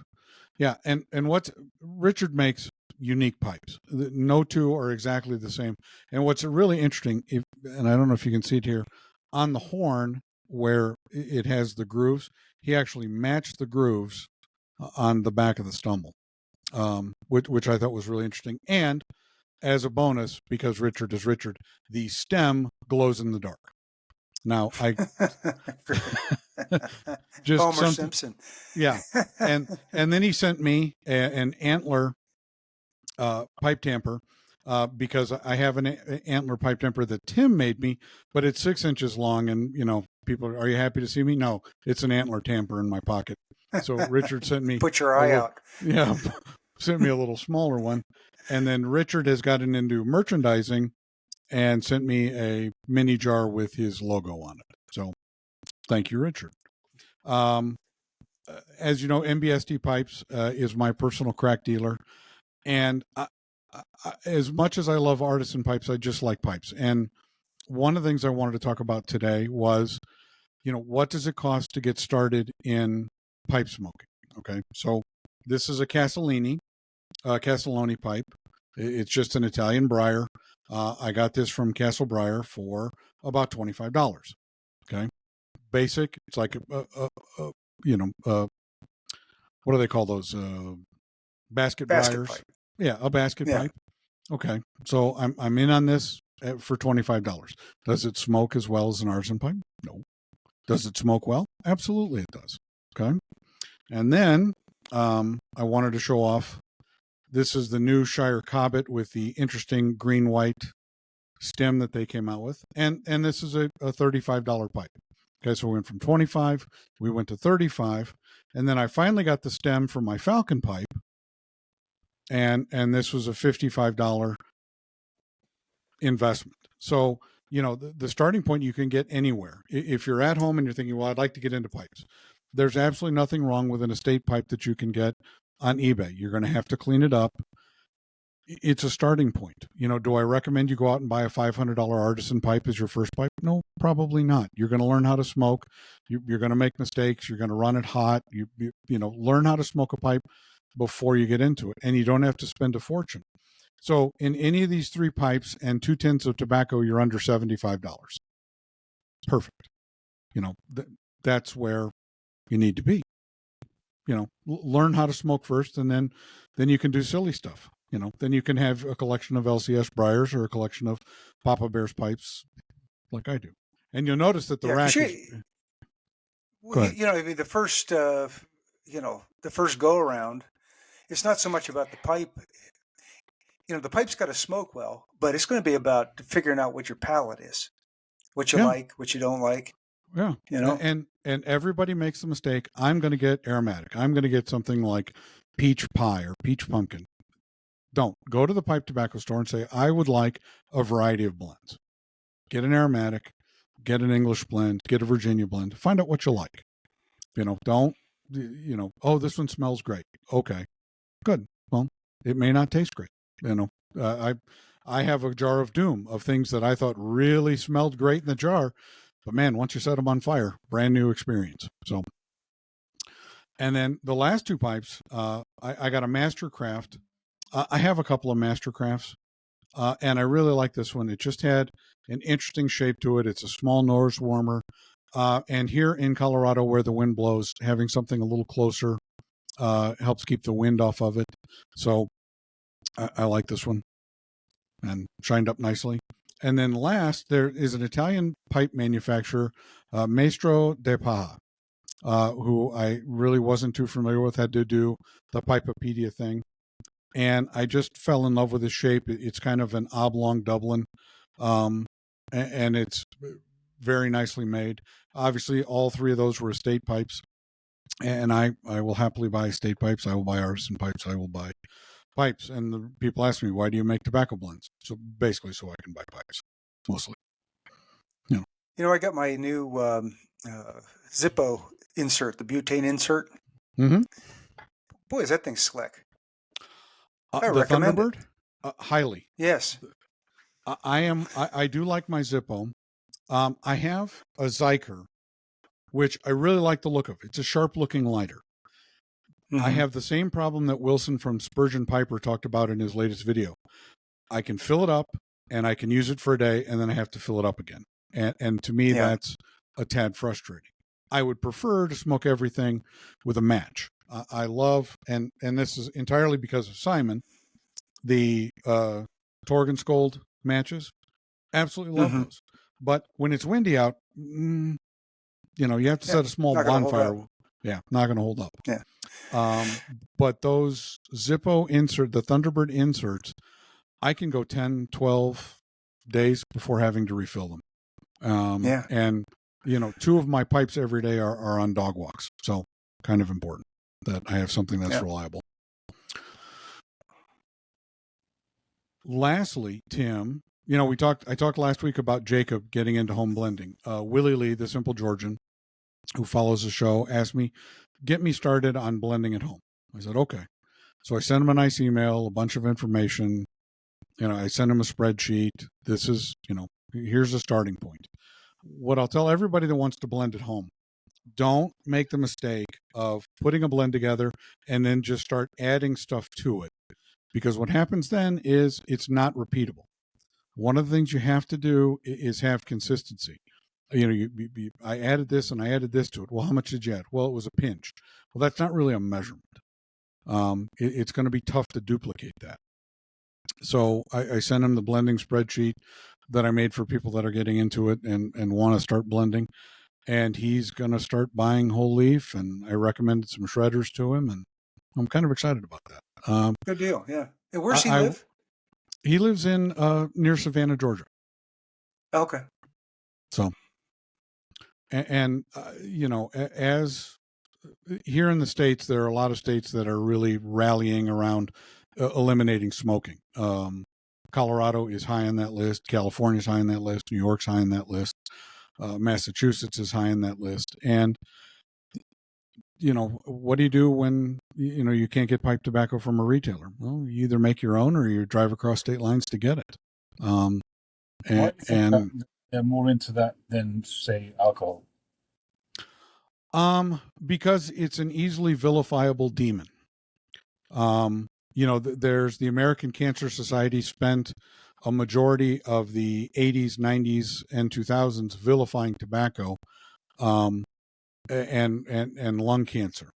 Yeah, and what Richard makes unique pipes. No two are exactly the same. And what's really interesting, and I don't know if you can see it here, on the horn where it has the grooves, he actually matched the grooves on the back of the stumble, which I thought was really interesting. And as a bonus, because Richard is Richard, the stem glows in the dark. Now I just Homer Simpson. Yeah, and then he sent me an antler pipe tamper because I have an antler pipe tamper that Tim made me, but it's 6 inches long. And people, are you happy to see me? No, it's an antler tamper in my pocket. So Richard sent me. Put your eye out. Yeah, sent me a little smaller one, and then Richard has gotten into merchandising and sent me a mini jar with his logo on it. So thank you, Richard. As you know, MBST Pipes is my personal crack dealer. And as much as I love Artisan pipes, I just like pipes. And one of the things I wanted to talk about today was, what does it cost to get started in pipe smoking? Okay. So this is a Castellani pipe. It's just an Italian briar. I got this from Castle Briar for about $25. Okay. Basic. It's like what do they call those? Basket briars. Pipe. Yeah, a basket pipe. Okay. So I'm in on this for $25. Does it smoke as well as an Artisan pipe? No. Does it smoke well? Absolutely it does. Okay. And then I wanted to show off. This is the new Shire Cobbett with the interesting green-white stem that they came out with. And this is a $35 pipe. Okay, so we went from 25, we went to 35, and then I finally got the stem for my Falcon pipe, and this was a $55 investment. So, the starting point you can get anywhere. If you're at home and you're thinking, well, I'd like to get into pipes, there's absolutely nothing wrong with an estate pipe that you can get on eBay. You're going to have to clean it up. It's a starting point. Do I recommend you go out and buy a $500 Artisan pipe as your first pipe? No, probably not. You're going to learn how to smoke. You're going to make mistakes. You're going to run it hot. You learn how to smoke a pipe before you get into it, and you don't have to spend a fortune. So in any of these 3 pipes and 2 tins of tobacco, you're under $75. Perfect. That's where you need to be. Learn how to smoke first, and then you can do silly stuff. Then you can have a collection of LCS Briers or a collection of PapaBear's pipes like I do. And you'll notice that the rack is... the first, the first go around, it's not so much about the pipe. The pipe's got to smoke well, but it's going to be about figuring out what your palate is, what you like, what you don't like. Yeah. And everybody makes the mistake. I'm going to get aromatic. I'm going to get something like peach pie or peach pumpkin. Don't go to the pipe tobacco store and say, I would like a variety of blends. Get an aromatic, get an English blend, get a Virginia blend, find out what you like. Don't, oh, this one smells great. Okay, good. Well, it may not taste great. I have a jar of doom of things that I thought really smelled great in the jar, but man, once you set them on fire, brand new experience. So, and then the last two pipes, I got a Mastercraft. I have a couple of Mastercrafts, and I really like this one. It just had an interesting shape to it. It's a small nose warmer. And here in Colorado, where the wind blows, having something a little closer helps keep the wind off of it. So I like this one, and shined up nicely. And then last, there is an Italian pipe manufacturer, Maestro de Paja, who I really wasn't too familiar with, had to do the PapaBear thing. And I just fell in love with the shape. It's kind of an oblong Dublin, and it's very nicely made. Obviously, all three of those were estate pipes, and I will happily buy estate pipes. I will buy artisan pipes. I will buy pipes. And the people ask me, why do you make tobacco blends? So basically, so I can buy pipes, mostly. I got my new Zippo insert, the butane insert. Mm-hmm. Boy, is that thing slick. The recommend Thunderbird? Highly. Yes. I do like my Zippo. I have a Zyker, which I really like the look of. It's a sharp-looking lighter. Mm-hmm. I have the same problem that Wilson from Spurgeon Piper talked about in his latest video. I can fill it up, and I can use it for a day, and then I have to fill it up again. And to me, that's a tad frustrating. I would prefer to smoke everything with a match. I love, and this is entirely because of Simon, the Torgenskold matches. Absolutely love those. But when it's windy out, you have to set a small bonfire. Yeah, not going to hold up. Yeah. But those Zippo the Thunderbird inserts, I can go 10, 12 days before having to refill them. And, two of my pipes every day are on dog walks. So kind of important that I have something that's reliable. Lastly, Tim, I talked last week about Jacob getting into home blending. Willie Lee, the Simple Georgian, who follows the show, asked me, get me started on blending at home. I said, okay. So I sent him a nice email, a bunch of information. I sent him a spreadsheet. This is, here's a starting point. What I'll tell everybody that wants to blend at home, don't make the mistake of putting a blend together and then just start adding stuff to it. Because what happens then is it's not repeatable. One of the things you have to do is have consistency. I added this and I added this to it. Well, how much did you add? Well, it was a pinch. Well, that's not really a measurement. It's going to be tough to duplicate that. So I sent him the blending spreadsheet that I made for people that are getting into it and want to start blending. And he's going to start buying whole leaf. And I recommended some shredders to him. And I'm kind of excited about that. Good deal. Yeah. And where's he live? He lives in near Savannah, Georgia. Okay. So, and as here in the States, there are a lot of states that are really rallying around eliminating smoking. Colorado is high on that list. California is high on that list. New York's high on that list. Massachusetts is high on that list. And, what do you do when, you can't get pipe tobacco from a retailer? Well, you either make your own or you drive across state lines to get it. And they're more into that than, say, alcohol. Because it's an easily vilifiable demon. There's the American Cancer Society spent a majority of the 80s, 90s, and 2000s vilifying tobacco, and lung cancer.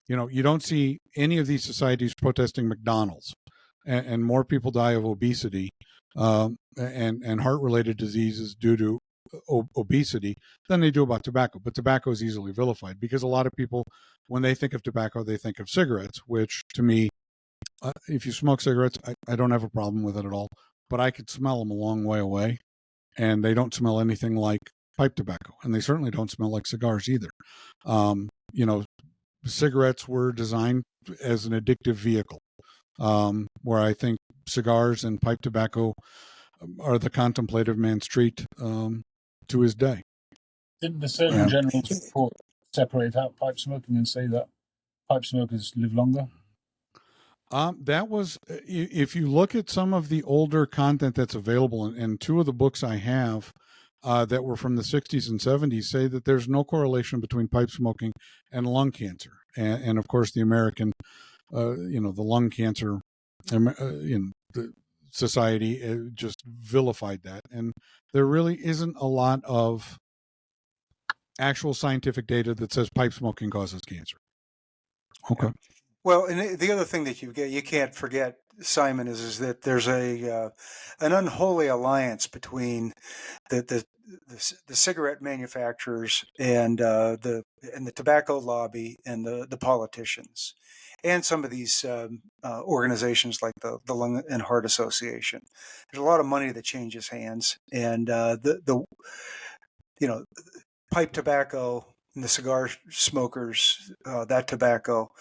You don't see any of these societies protesting McDonald's, and more people die of obesity, and heart-related diseases due to obesity than they do about tobacco. But tobacco is easily vilified because a lot of people, when they think of tobacco, they think of cigarettes, which to me, if you smoke cigarettes, I don't have a problem with it at all, but I could smell them a long way away, and they don't smell anything like pipe tobacco, and they certainly don't smell like cigars either. Cigarettes were designed as an addictive vehicle, where I think cigars and pipe tobacco are the contemplative man's treat to his day. Didn't the Surgeon General's report separate out pipe smoking and say that pipe smokers live longer? That was, if you look at some of the older content that's available, and two of the books I have that were from the 60s and 70s say that there's no correlation between pipe smoking and lung cancer. And of course, the American, the lung cancer, the society just vilified that. And there really isn't a lot of actual scientific data that says pipe smoking causes cancer. Okay. Well, and the other thing that you can't forget, Simon, is that there's an unholy alliance between the cigarette manufacturers and the tobacco lobby and the politicians, and some of these organizations like the Lung and Heart Association. There's a lot of money that changes hands, and pipe tobacco and the cigar smokers, that tobacco,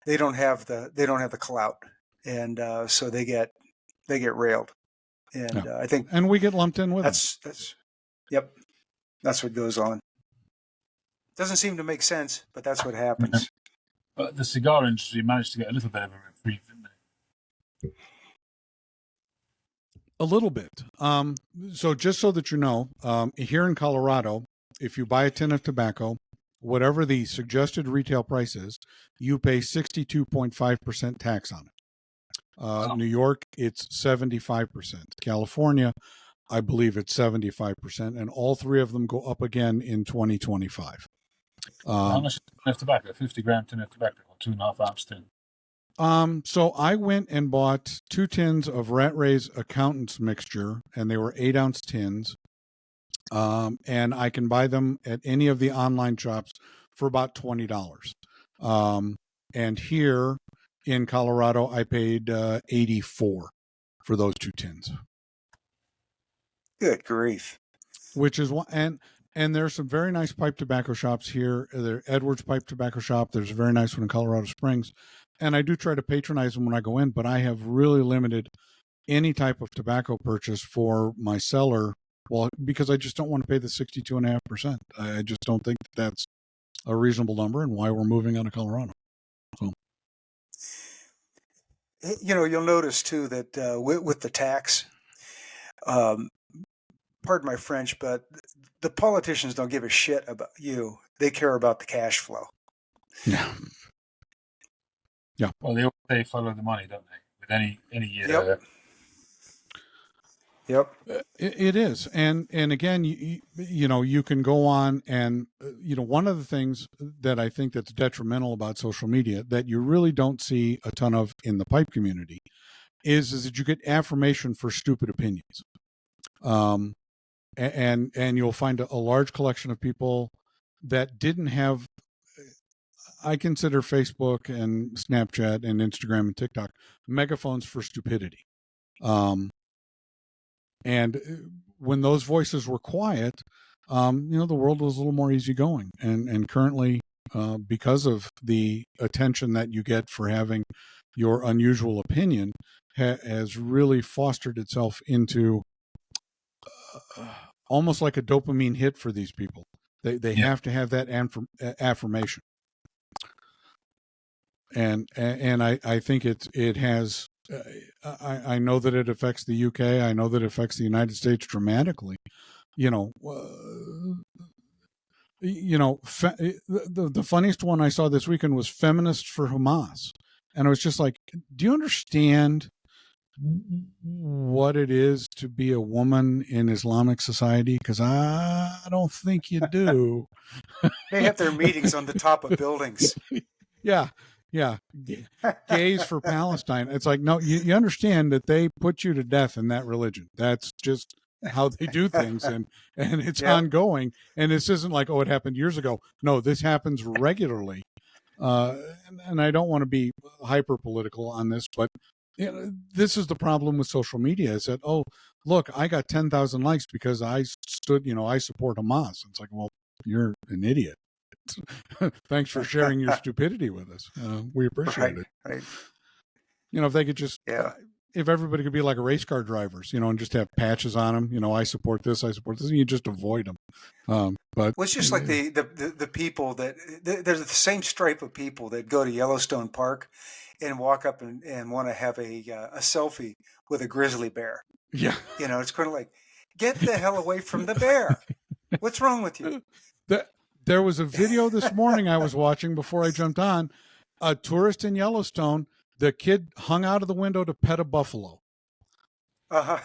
they don't have the clout, and so they get railed, and I think, and we get lumped in with yep, that's what goes on. Doesn't seem to make sense, but that's what happens. But the cigar industry managed to get a little bit of a reprieve, didn't they? A little bit. So just so that you know, here in Colorado, if you buy a tin of tobacco, whatever the suggested retail price is, you pay 62.5% tax on it. New York, it's 75%. California, I believe it's 75%. And all three of them go up again in 2025. How much is a tin of tobacco? 50 gram tin of tobacco, or 2.5 ounce tin? So I went and bought 2 tins of Rat Ray's Accountant's Mixture, and they were 8-ounce tins. And I can buy them at any of the online shops for about $20. And here in Colorado, I paid $84 for those 2 tins. Good grief! Which is one, and there's some very nice pipe tobacco shops here. There, Edwards Pipe Tobacco Shop. There's a very nice one in Colorado Springs, and I do try to patronize them when I go in. But I have really limited any type of tobacco purchase for my seller. Well, because I just don't want to pay the 62.5%. I just don't think that's a reasonable number, and why we're moving out of Colorado. So, you'll notice too that with the tax, pardon my French, but the politicians don't give a shit about you. They care about the cash flow. Yeah. Well, they follow the money, don't they? With any Yep. It is. And again, you can go on and, one of the things that I think that's detrimental about social media that you really don't see a ton of in the pipe community is that you get affirmation for stupid opinions. And you'll find a large collection of people that didn't have, I consider Facebook and Snapchat and Instagram and TikTok megaphones for stupidity. And when those voices were quiet, the world was a little more easygoing. And currently, because of the attention that you get for having your unusual opinion, has really fostered itself into almost like a dopamine hit for these people. They have to have that affirmation. And I think it has. I know that it affects the UK. I know that it affects the United States dramatically. The funniest one I saw this weekend was Feminists for Hamas, and I was just like, do you understand what it is to be a woman in Islamic society? Because I don't think you do. They have their meetings on the top of buildings. Yeah. Gays for Palestine. It's like, no, you understand that they put you to death in that religion. That's just how they do things, and it's ongoing. And this isn't like, oh, it happened years ago. No, this happens regularly. And I don't want to be hyper political on this, but this is the problem with social media: is that, oh, look, I got 10,000 likes because I stood, I support Hamas. It's like, well, you're an idiot. Thanks for sharing your stupidity with us. We appreciate it. Right. If they could just, if everybody could be like a race car drivers, and just have patches on them, I support this, and you just avoid them. But Well, it's just like the people that there's the same stripe of people that go to Yellowstone Park and walk up and want to have a selfie with a grizzly bear. yeah, It's kind of like, get the hell away from the bear. What's wrong with you? there was a video this morning I was watching before I jumped on. A tourist in Yellowstone, the kid hung out of the window to pet a buffalo. Uh-huh.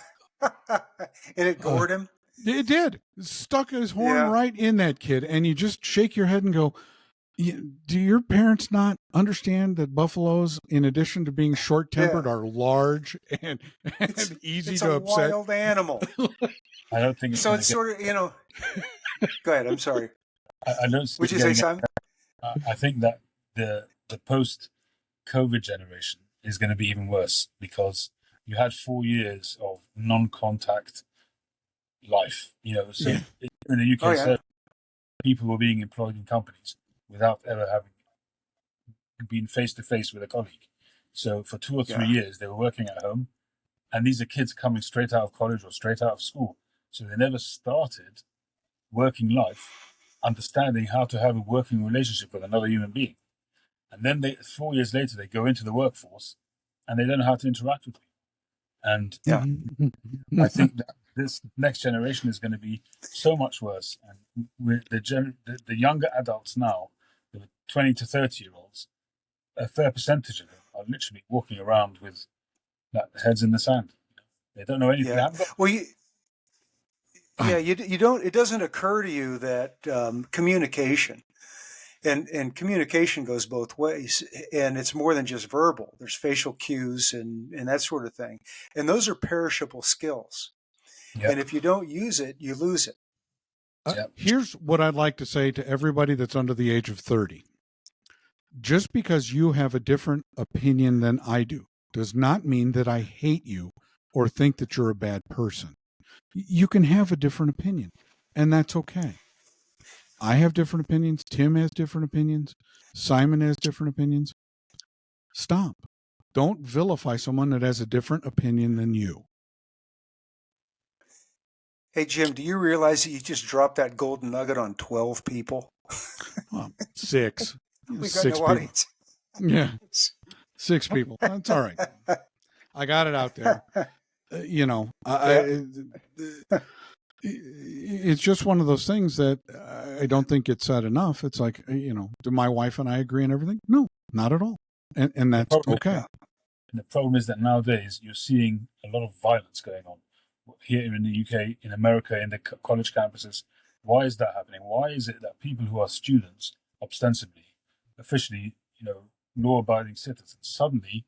And it gored him. It did. It stuck his horn Yeah. right in that kid. And you just shake your head and go, do your parents not understand that buffaloes, in addition to being short-tempered, are large and easy it's to a upset? wild animal. I don't think it's So gonna it's get- sort of, go ahead. I'm sorry. I don't see Would it you say, getting- Simon? I think that the post-COVID generation is going to be even worse because you had 4 years of non-contact life. So Yeah. in the UK, Oh, yeah. so people were being employed in companies without ever having been face-to-face with a colleague. So for 2 or 3 Yeah. years, they were working at home, and these are kids coming straight out of college or straight out of school. So they never started working life understanding how to have a working relationship with another human being. And then 4 years later, they go into the workforce and they don't know how to interact with people. And Yeah. I think that this next generation is going to be so much worse. And with the younger adults now, the 20 to 30-year-olds, a fair percentage of them are literally walking around with heads in the sand. They don't know anything. They Yeah. haven't got Well, you don't. It doesn't occur to you that communication and communication goes both ways, and it's more than just verbal. There's facial cues and that sort of thing, and those are perishable skills. Yeah. And if you don't use it, you lose it. Here's what I'd like to say to everybody that's under the age of 30. Just because you have a different opinion than I do does not mean that I hate you or think that you're a bad person. You can have a different opinion, and that's okay. I have different opinions. Tim has different opinions. Simon has different opinions. Stop. Don't vilify someone that has a different opinion than you. Hey, Jim, do you realize that you just dropped that golden nugget on 12 people? Well, 6. We got 6 no people. audience. Yeah. 6 people. That's all right. I got it out there. It's just one of those things that I don't think gets said enough. It's like, do my wife and I agree on everything? No, not at all. And that's okay. And the problem is that nowadays you're seeing a lot of violence going on here in the UK, in America, in the college campuses. Why is that happening? Why is it that people who are students, ostensibly, officially, law-abiding citizens, suddenly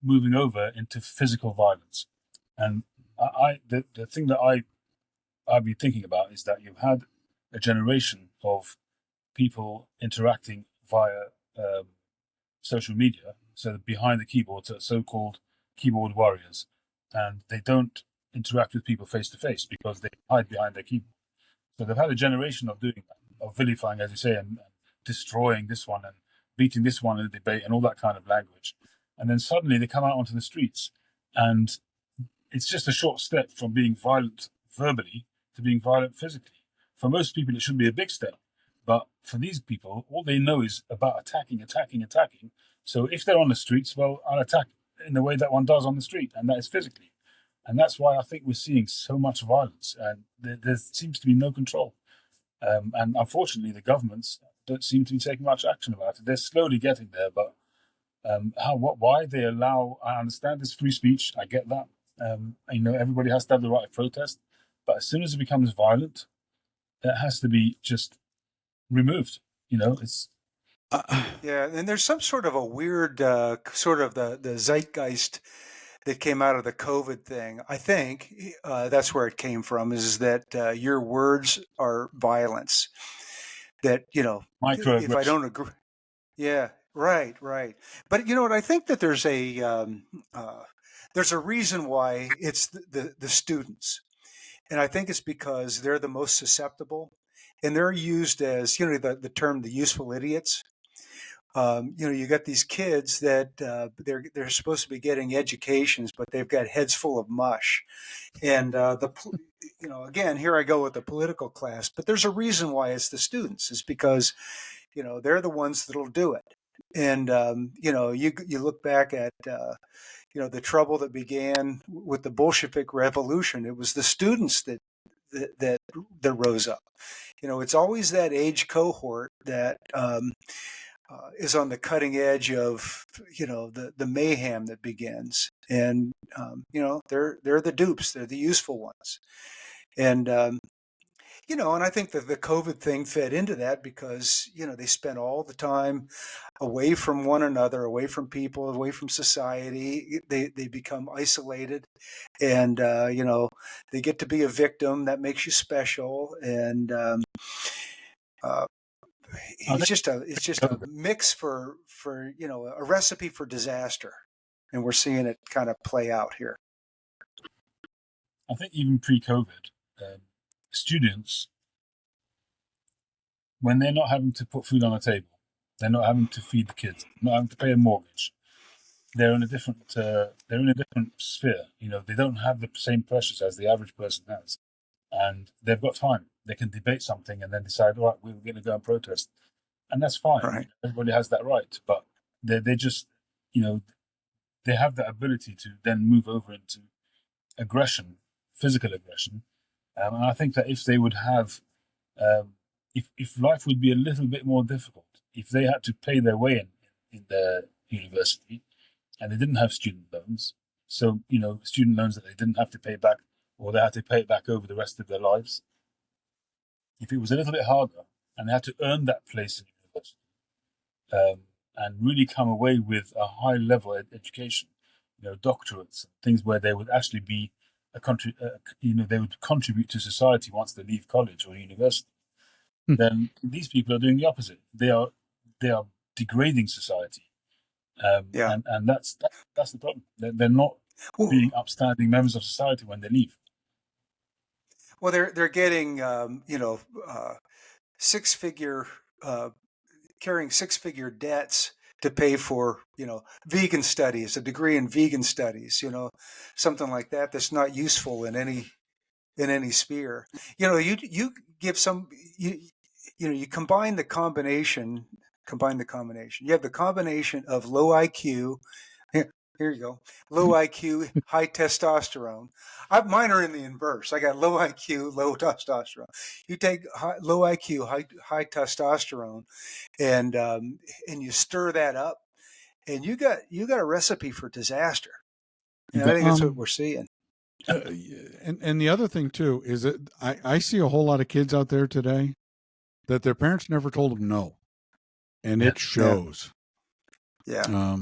moving over into physical violence? And the thing that I've been thinking about is that you've had a generation of people interacting via social media, so behind the keyboards are so-called keyboard warriors, and they don't interact with people face to face because they hide behind their keyboard. So they've had a generation of doing that, of vilifying, as you say, and destroying this one and beating this one in a debate and all that kind of language. And then suddenly they come out onto the streets, and it's just a short step from being violent verbally to being violent physically. For most people, it should be a big step. But for these people, all they know is about attacking. So if they're on the streets, well, I'll attack in the way that one does on the street, and that is physically. And that's why I think we're seeing so much violence, and there seems to be no control. And unfortunately, the governments don't seem to be taking much action about it. They're slowly getting there, but why they allow? I understand this free speech. I get that. Everybody has to have the right of protest, but as soon as it becomes violent, it has to be just removed. It's Yeah, and there's some sort of a weird sort of the zeitgeist that came out of the COVID thing. I think that's where it came from, is that your words are violence. That, microaggression. if I don't agree. Yeah, right. But you know what? I think that there's a reason why it's the students. And I think it's because they're the most susceptible, and they're used as, the term, the useful idiots. You got these kids that they're supposed to be getting educations, but they've got heads full of mush, and again, here I go with the political class, but there's a reason why it's the students. Is because, they're the ones that'll do it. And, you look back at, the trouble that began with the Bolshevik Revolution. It was the students that rose up. It's always that age cohort that is on the cutting edge of the mayhem that begins, and they're the dupes, they're the useful ones, and and I think that the COVID thing fed into that because they spent all the time away from one another, away from people, away from society. They become isolated, and they get to be a victim. That makes you special, and it's just a mix for a recipe for disaster, and we're seeing it kind of play out here. I think even pre-COVID, students, when they're not having to put food on the table, they're not having to feed the kids, not having to pay a mortgage, they're in a different sphere. They don't have the same pressures as the average person has, and they've got time. They can debate something and then decide, all right, we're going to go and protest, and that's fine. Right. Everybody has that right, but they just, they have that ability to then move over into aggression, physical aggression. And I think that if they would have, if life would be a little bit more difficult, if they had to pay their way in their university, and they didn't have student loans, so student loans that they didn't have to pay back, or they had to pay it back over the rest of their lives. If it was a little bit harder, and they had to earn that place in university, and really come away with a high level education, doctorates, things where they would actually be they would contribute to society once they leave college or university. Then these people are doing the opposite. They are degrading society, and that's the problem. They're not being upstanding members of society when they leave. Well, they're getting six-figure carrying six-figure debts to pay for vegan studies, a degree in vegan studies, something like that that's not useful in any sphere. You give some you combine the combination. You have the combination of low IQ. Here you go. Low IQ, high testosterone. Mine are in the inverse. I got low IQ, low testosterone. You take low IQ, high testosterone, and you stir that up, and you got a recipe for disaster. And I think that's what we're seeing. And the other thing too is that I see a whole lot of kids out there today that their parents never told them no, and it shows. Yeah.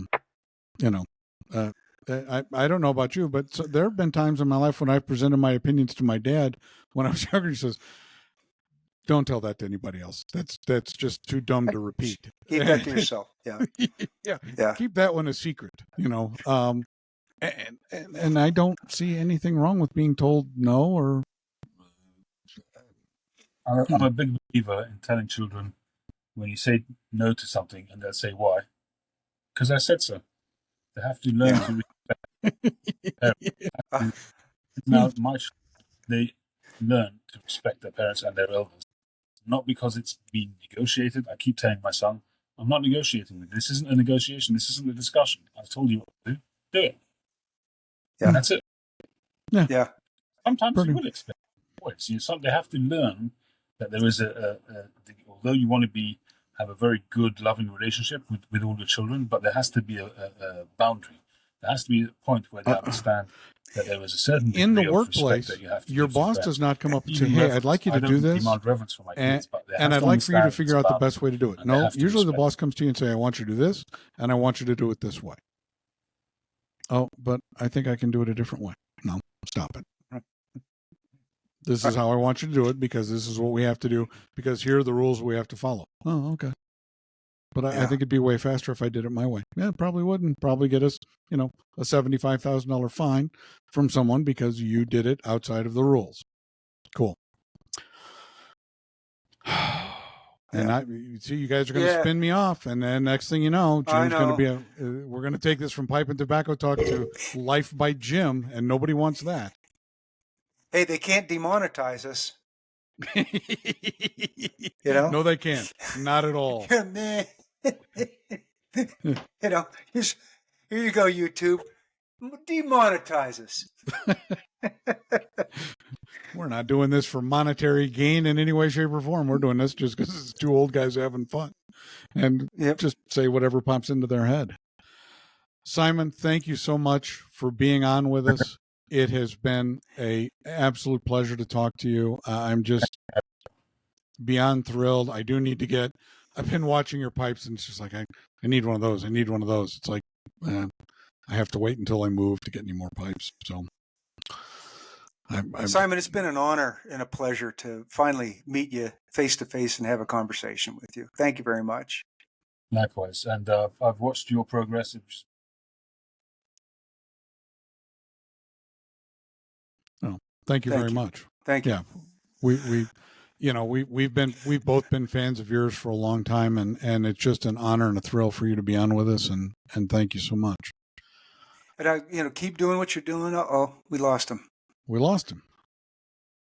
I don't know about you, but there have been times in my life when I've presented my opinions to my dad when I was younger. He says, "Don't tell that to anybody else. That's just too dumb to repeat. Keep that to yourself." Yeah. Yeah. Keep that one a secret. And I don't see anything wrong with being told no. Or I'm a big believer in telling children when you say no to something and they'll say why, because I said so. They have to learn to respect. Now, they learn to respect their parents and their elders, not because it's been negotiated. I keep telling my son, I'm not negotiating. This isn't a negotiation. This isn't a discussion. I've told you what to do. Do it. Yeah. And that's it. Yeah. Sometimes you will expect voice. They have to learn that there is although you want to have a very good, loving relationship with all the children, but there has to be a boundary. There has to be a point where they understand that there is a certain degree in the of workplace, that you have to your boss does not come up and say, "Hey, I'd like you to do this," reverence for my kids, and I'd like for you to figure out the best way to do it. No, usually the boss comes to you and say, "I want you to do this, and I want you to do it this way." Oh, but I think I can do it a different way. No, stop it. This is how I want you to do it because this is what we have to do because here are the rules we have to follow. Oh, okay. But I think it'd be way faster if I did it my way. Yeah, it probably wouldn't. Probably get us, a $75,000 fine from someone because you did it outside of the rules. Cool. And you see, you guys are going to spin me off, and then next thing you know, Jim's going to be we're going to take this from pipe and tobacco talk to life by Jim, and nobody wants that. Hey, they can't demonetize us. You know? No, they can't. Not at all. Man. You know, here you go, YouTube. Demonetize us. We're not doing this for monetary gain in any way, shape, or form. We're doing this just because it's two old guys having fun and just say whatever pops into their head. Simon, thank you so much for being on with us. It has been an absolute pleasure to talk to you. I'm just beyond thrilled. I do need to get, I've been watching your pipes and it's just like, I need one of those. I need one of those. It's like, I have to wait until I move to get any more pipes. So, Simon, it's been an honor and a pleasure to finally meet you face to face and have a conversation with you. Thank you very much. Likewise. And I've watched your progress. Thank you very much. Thank you. Yeah. We've both been fans of yours for a long time, and it's just an honor and a thrill for you to be on with us, and thank you so much. And keep doing what you're doing. We lost him. We lost him.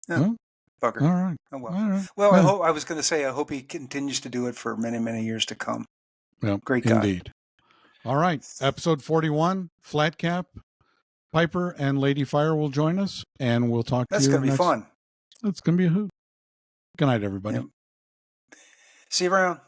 Yeah. Well, bugger. All right. Oh, well. All right. Well, I was going to say, I hope he continues to do it for many, many years to come. Yeah, great guy. Indeed. All right. Episode 41, Flat Cap. Piper and Lady Fire will join us, and we'll talk to you. That's going to be fun. It's going to be a hoot. Good night, everybody. Yep. See you around.